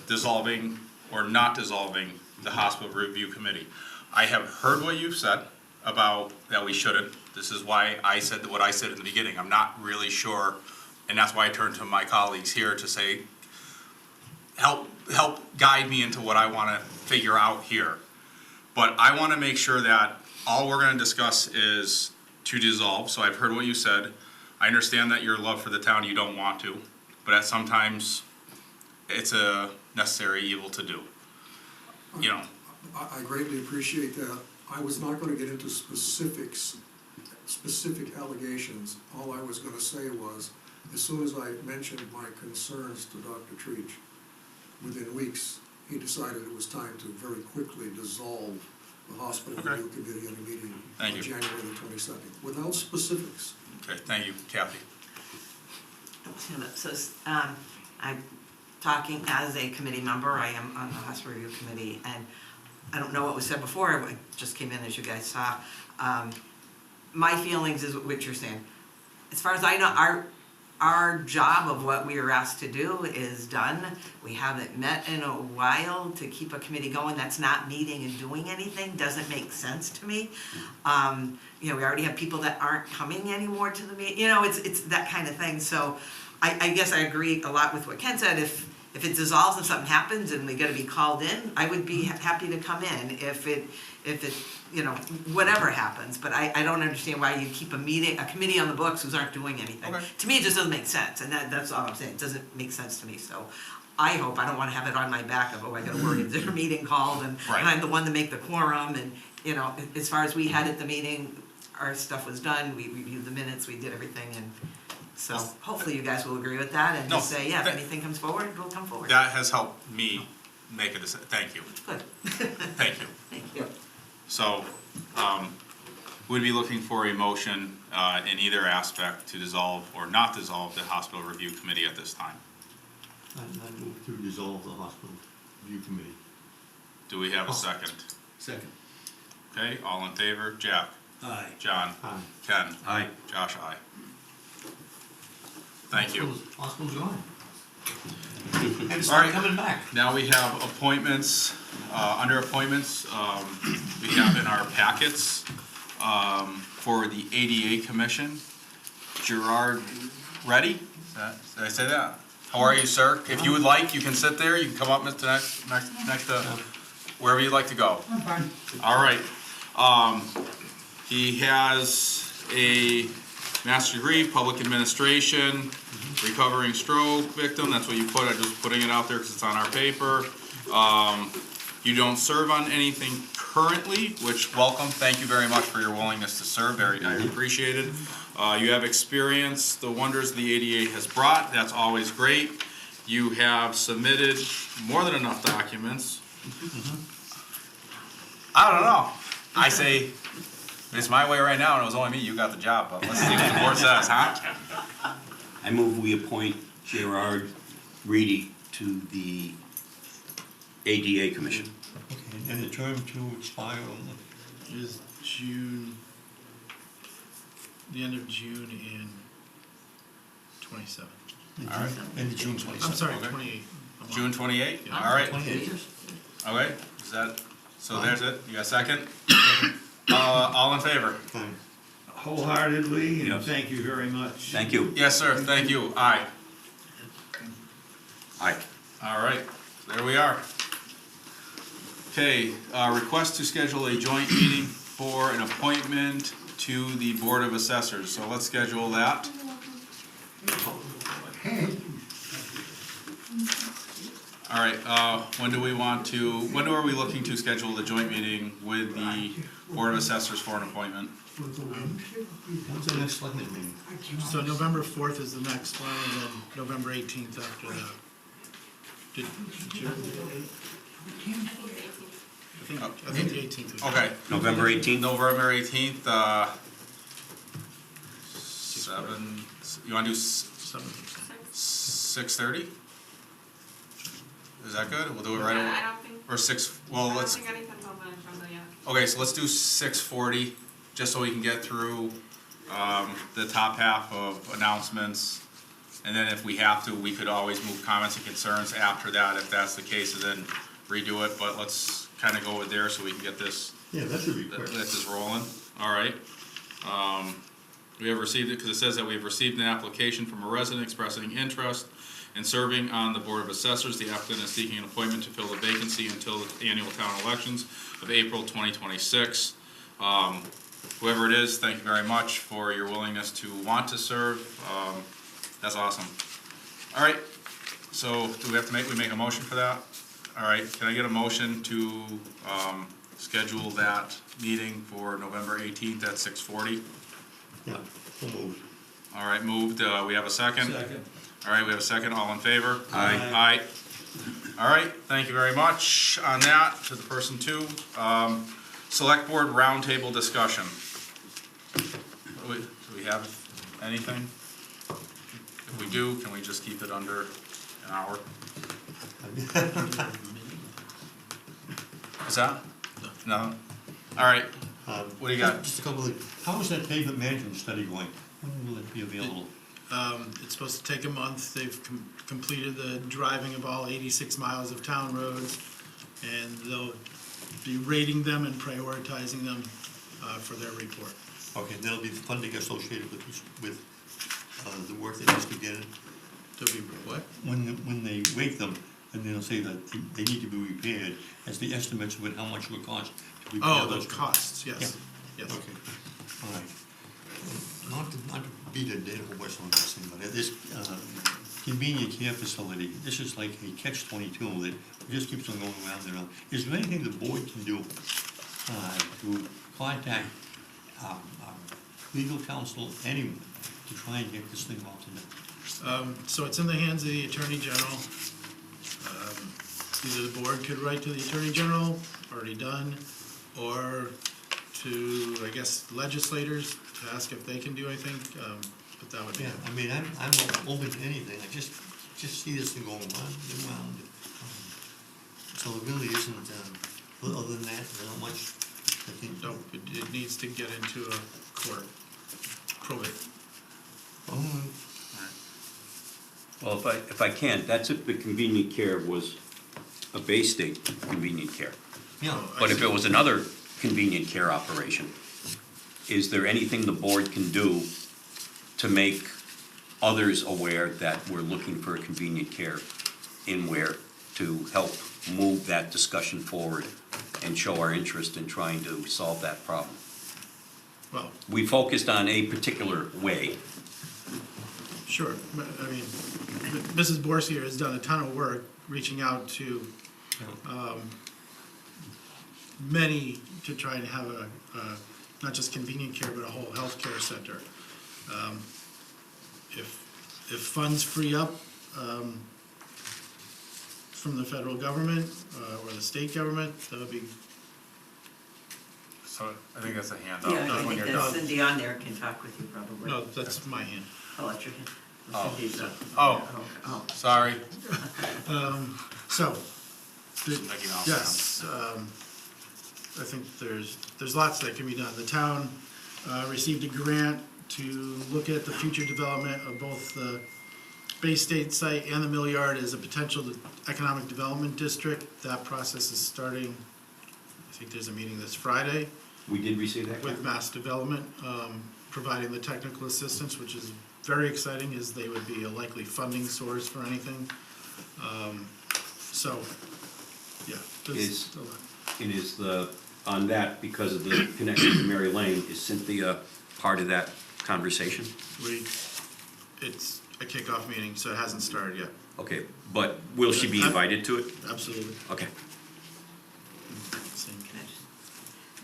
dissolving or not dissolving the Hospital Review Committee. I have heard what you've said about that we shouldn't. This is why I said what I said in the beginning. I'm not really sure, and that's why I turned to my colleagues here to say, help guide me into what I want to figure out here. But I want to make sure that all we're going to discuss is to dissolve. So I've heard what you said. I understand that your love for the town, you don't want to, but sometimes it's a necessary evil to do. You know. I greatly appreciate that. I was not going to get into specific allegations. All I was going to say was, as soon as I mentioned my concerns to Dr. Treach, within weeks, he decided it was time to very quickly dissolve the Hospital Review Committee in a meeting on January the 22nd, without specifics. Okay, thank you, Kathy. So, I'm talking as a committee member. I am on the Hospital Review Committee, and I don't know what was said before. I just came in, as you guys saw. My feelings is what you're saying. As far as I know, our job of what we were asked to do is done. We haven't met in a while to keep a committee going. That's not meeting and doing anything. Doesn't make sense to me. You know, we already have people that aren't coming anymore to the meeting. You know, it's that kind of thing. So I guess I agree a lot with what Ken said. If it dissolves and something happens and we got to be called in, I would be happy to come in if it you know, whatever happens. But I don't understand why you keep a committee on the books who aren't doing anything. To me, it just doesn't make sense, and that's all I'm saying. It doesn't make sense to me. So I hope, I don't want to have it on my back of, I got to worry, is there a meeting called, and I'm the one to make the quorum, and, you know, as far as we had at the meeting, our stuff was done, we reviewed the minutes, we did everything, and So hopefully you guys will agree with that and just No, say, yeah, if that- anything comes forward, it'll come forward. That has helped me make a decision. Thank you. Good. Thank you. Thank you. So, we'd be looking for a motion in either aspect to dissolve or not dissolve the hospital review committee at this time. I move to dissolve the hospital review committee. Do we have a second? Second. Okay, all in favor? Jack? Aye. John? Aye. Ken? Aye. Josh, aye. Thank you. Hospital's gone. All And it's right. not coming back. Now we have appointments, under appointments, we have in our packets, for the ADA Commission, Gerard Reddy, did I say that? How are you, sir? If you would like, you can sit there, you can come up next to, wherever you'd like to go. I'm fine. All right, he has a master's degree, public administration, recovering stroke victim, that's what you put, I'm just putting it out there because it's on our paper. You don't serve on anything currently, which, welcome, thank you very much for your willingness to serve, I appreciate it. You have experience, the wonders the ADA has brought, that's always great. You have submitted more than enough documents. I don't know, I say, it's my way right now, and it was only me, you got the job, but let's see what the board says, huh? I move we appoint Gerard Reedy to the ADA Commission. Okay, and the term to expire on Is June, the end of June in 27. All right. end of June 27th. I'm sorry, Okay. 28. June 28, Yeah. all right, 28 years. okay, is that, so there's it, you got a second? All in favor? Fine. Wholeheartedly, and Yes. thank you very much. Thank you. Yes, sir, thank you, aye. Aye. All right, there we are. Okay, request to schedule a joint meeting for an appointment to the Board of Assessors, so let's schedule that. All right, when are we looking to schedule the joint meeting with the Board of Assessors for an appointment? When's the next selectmen meeting? So November 4th is the next one, and then November 18th after that. Did you? I think the 18th was. Okay, November 18th? November 18th, 7, you wanna do 6:30? Is that good? We'll do it right away. I don't think, Or 6, I well, don't let's, think anything's on the agenda yet. okay, so let's do 6:40, just so we can get through, the top half of announcements. And then if we have to, we could always move comments and concerns after that, if that's the case, and then redo it, but let's kinda go with there so we can get this, Yeah, that should be quick. this is rolling, all right. We have received it, because it says that we have received an application from a resident expressing interest in serving on the Board of Assessors. The applicant is seeking an appointment to fill the vacancy until the annual town elections of April 2026. Whoever it is, thank you very much for your willingness to want to serve. That's awesome. All right, so do we have to make a motion for that? All right, can I get a motion to schedule that meeting for November 18th at 6:40? Yeah, so moved. All right, moved, we have a second? Second. All right, we have a second, all in favor? Aye. Aye. All right, thank you very much on that, to the person two. Select Board Roundtable Discussion. Do we have anything? If we do, can we just keep it under an hour? Is that? No? All right, what do you got? Just a couple of, how is that pavement management study going? When will it be available? It's supposed to take a month. They've completed the driving of all 86 miles of town roads, and they'll be rating them and prioritizing them for their report. Okay, there'll be funding associated with this, with the work that needs to get in. There'll be what? When they rate them, and they'll say that they need to be repaired, as the estimates of how much it would cost to repair Oh, those. the costs, yes, yes. Okay, all right. Not to beat a dead horse on this thing, but at this convenient care facility, this is like a catch-22 that just keeps on going around and around. Is there anything the board can do to contact legal counsel, anyone, to try and get this thing off the net? So it's in the hands of the Attorney General. Either the board could write to the Attorney General, already done, or to, I guess, legislators to ask if they can do anything, but that would be. Yeah, I mean, I'm open to anything, I just see this thing going round and round. So it really isn't, other than that, there's not much, I think. No, it needs to get into a court, probate. Oh, Well, if I can, that's if the convenient care was a Bay State convenient care. yeah. But if it was another convenient care operation, is there anything the board can do to make others aware that we're looking for a convenient care in Ware to help move that discussion forward and show our interest in trying to solve that problem? Well, We focused on a particular way. sure, but, I mean, Mrs. Borsier has done a ton of work reaching out to many to try and have a, not just convenient care, but a whole healthcare center. If funds free up from the federal government or the state government, that would be, So I think that's a handout. Yeah, I when think you're that done. Cindy on there can talk with you probably. no, that's my hand. I'll let you hand. Oh. Cindy's up. Oh. Oh. Sorry. So, Mickey Mouse yes, I think there's lots that can be done. The town received a grant to look at the future development of both the Bay State site and the Mill Yard as a potential economic development district. That process is starting, I think there's a meeting this Friday We did receive that? with Mass Development, providing the technical assistance, which is very exciting, as they would be a likely funding source for anything. So, yeah. Is- And is on that, because of the connection to Mary Lane, is Cynthia part of that conversation? It's a kickoff meeting, so it hasn't started yet. Okay, but will she be invited to it? Absolutely. Okay.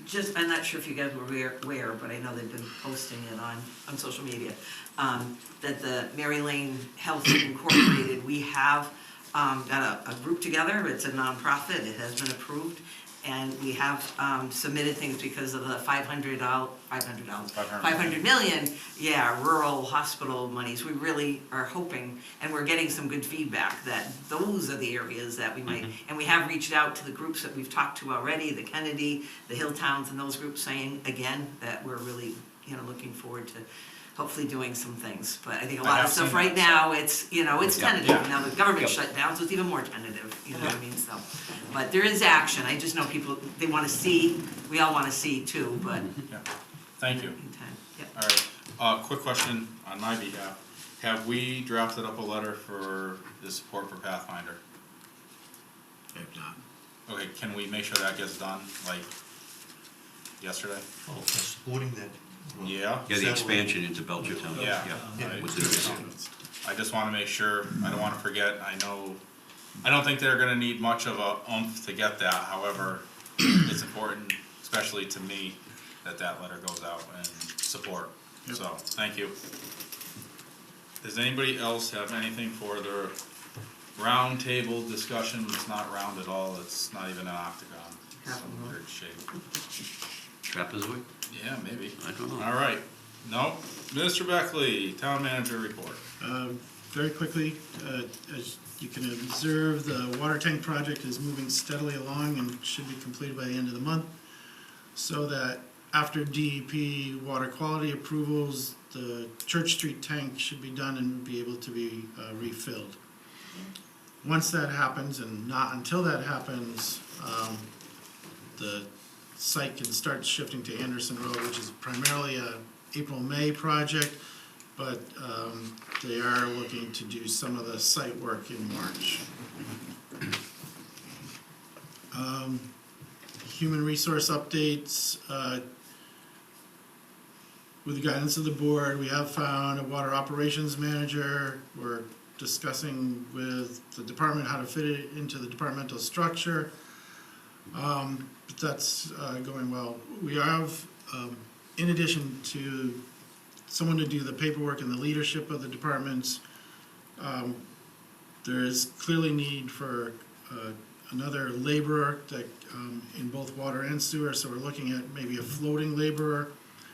Just, I'm not sure if you guys were aware, but I know they've been posting it on social media, that the Mary Lane Health Incorporated, we have got a group together. It's a nonprofit, it has been approved, and we have submitted things because of the $500 million, rural hospital monies. We really are hoping, and we're getting some good feedback, that those are the areas that we might, and we have reached out to the groups that we've talked to already, the Kennedy, the Hilltowns, and those groups, saying again that we're really, looking forward to hopefully doing some things. But I think a lot of stuff right now, it's tentative. Yeah. Now the government shut down, so it's even more tentative, you know what I mean, so. But there is action. I just know people, they want to see, we all want to see too, but Yeah. Thank you. in time, yep. All right, quick question on my behalf. Have we drafted up a letter for the support for Pathfinder? I have not. Okay, can we make sure that gets done, like, yesterday? Oh, for supporting that. Yeah? Yeah, the expansion into Belchertown. Yeah. Yeah. Was it- I just wanna make sure, I don't wanna forget, I don't think they're gonna need much of a oomph to get that, however, it's important, especially to me, that letter goes out and support, so, thank you. Does anybody else have anything for the round table discussion? It's not round at all, it's not even an octagon, it's some weird shape. Trapezoid? Yeah, maybe. I don't know. All right, no, Mr. Beckley, town manager report. Very quickly, as you can observe, the water tank project is moving steadily along and should be completed by the end of the month, so that after DEP water quality approvals, the Church Street tank should be done and be able to be refilled. Once that happens, and not until that happens, the site can start shifting to Anderson Road, which is primarily a April-May project, but they are looking to do some of the site work in March. Human resource updates. With the guidance of the board, we have found a water operations manager. We're discussing with the department how to fit it into the departmental structure. But that's going well. We have, in addition to someone to do the paperwork and the leadership of the departments. There is clearly need for another laborer that, in both water and sewer, so we're looking at maybe a floating laborer.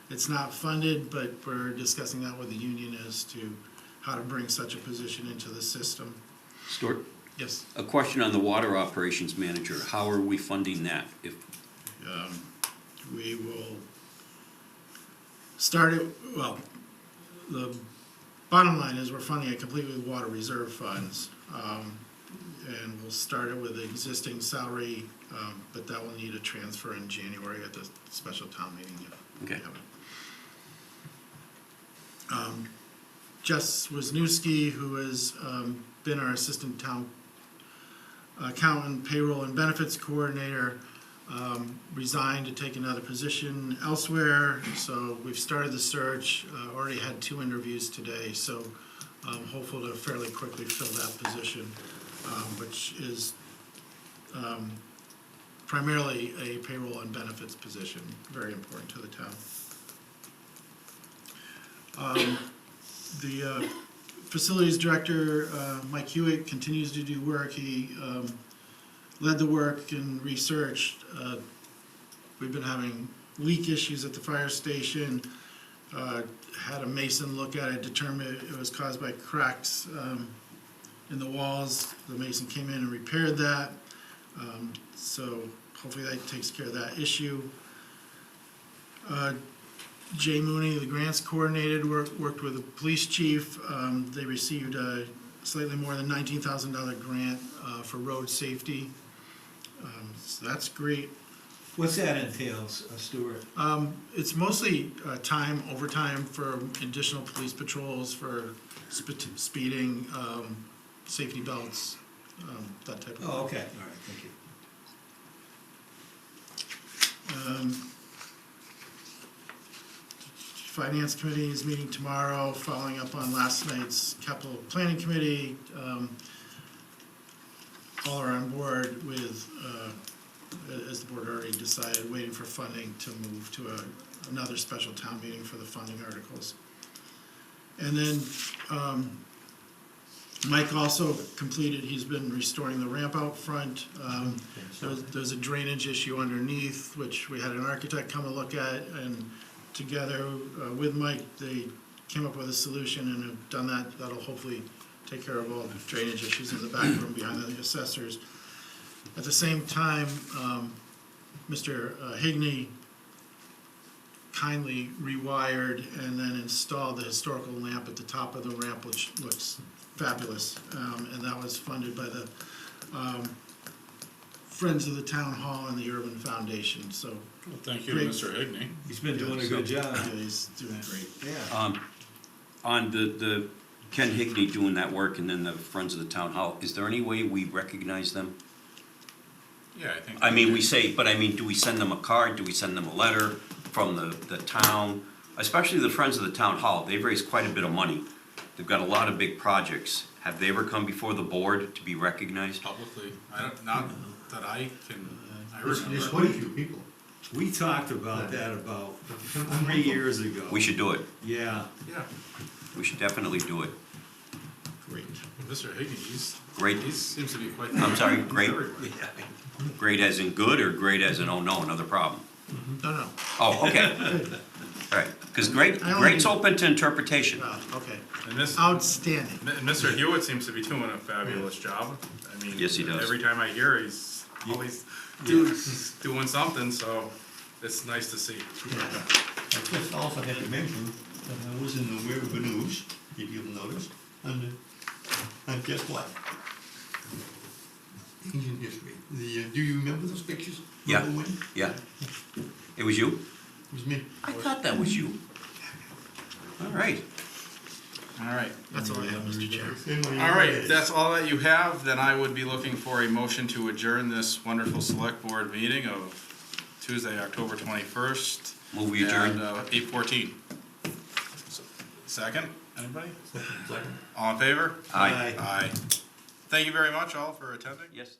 It's not funded, but we're discussing that with the union as to how to bring such a position into the system. Stuart, Yes. a question on the water operations manager. How are we funding that? If We will start it, well, the bottom line is we're funding it completely with water reserve funds. And we'll start it with the existing salary, but that will need a transfer in January at the special town meeting. If we Okay. have it. Jess Wisniewski, who has been our assistant town accountant, payroll and benefits coordinator, resigned to take another position elsewhere. So we've started the search, already had 2 interviews today, so hopeful to fairly quickly fill that position, which is primarily a payroll and benefits position, very important to the town. The facilities director, Mike Hewitt, continues to do work. He led the work and researched. We've been having leak issues at the fire station. Had a mason look at it, determined it was caused by cracks in the walls. The mason came in and repaired that. So hopefully that takes care of that issue. Jay Mooney, the grants coordinator, worked with the police chief. They received a slightly more than $19,000 grant for road safety. So that's great. What's that entails, Stuart? It's mostly overtime for additional police patrols, for speeding, safety belts, that type of thing. Oh, okay, all right, thank you. Finance committee is meeting tomorrow, following up on last night's capital planning committee. All are on board with, as the board already decided, waiting for funding to move to another special town meeting for the funding articles. And then Mike also completed, he's been restoring the ramp out front. There's a drainage issue underneath, which we had an architect come and look at, and together with Mike, they came up with a solution and have done that. That'll hopefully take care of all the drainage issues in the back room behind the assessors. At the same time, Mr. Higney kindly rewired and then installed the historical lamp at the top of the ramp, which looks fabulous. And that was funded by the Friends of the Town Hall and the Urban Foundation, so. Well, thank you, Great. Mr. Higney. He's been doing a good job. Yeah, he's doing great. Yeah. on the Ken Higney doing that work and then the Friends of the Town Hall, is there any way we recognize them? Yeah, I think. I mean, we say, but I mean, do we send them a card? Do we send them a letter from the town? Especially the Friends of the Town Hall, they've raised quite a bit of money. They've got a lot of big projects. Have they ever come before the board to be recognized? Publicly, not that I can, I There's remember. quite a few people. We talked about that about 3 years ago. We should do it. Yeah. Yeah, We should definitely do it. Great. Mr. Higney, Great. he seems to be quite. I'm sorry, he's great? everywhere. Great as in good or great as in, oh no, another problem? No. Oh, okay. All right, because great's open to interpretation. Okay. And this, Outstanding. and Mr. Hewitt seems to be doing a fabulous job. I mean, Yes, he does. every time I hear, he's always doing something, so it's nice to see. I just also had to mention that I was in the Wearable News, if you've noticed, and guess what? Ancient history. Do you remember those pictures? Yeah. Remember when? Yeah. It was you? It was me. I thought that was you. All right. All right. That's all I have, Mr. Chair. All right, if that's all that you have, then I would be looking for a motion to adjourn this wonderful select board meeting of Tuesday, October 21st. Move we adjourn. And 8:14. Second, anybody? Second. All in favor? Aye. Aye. Thank you very much all for attending. Yes.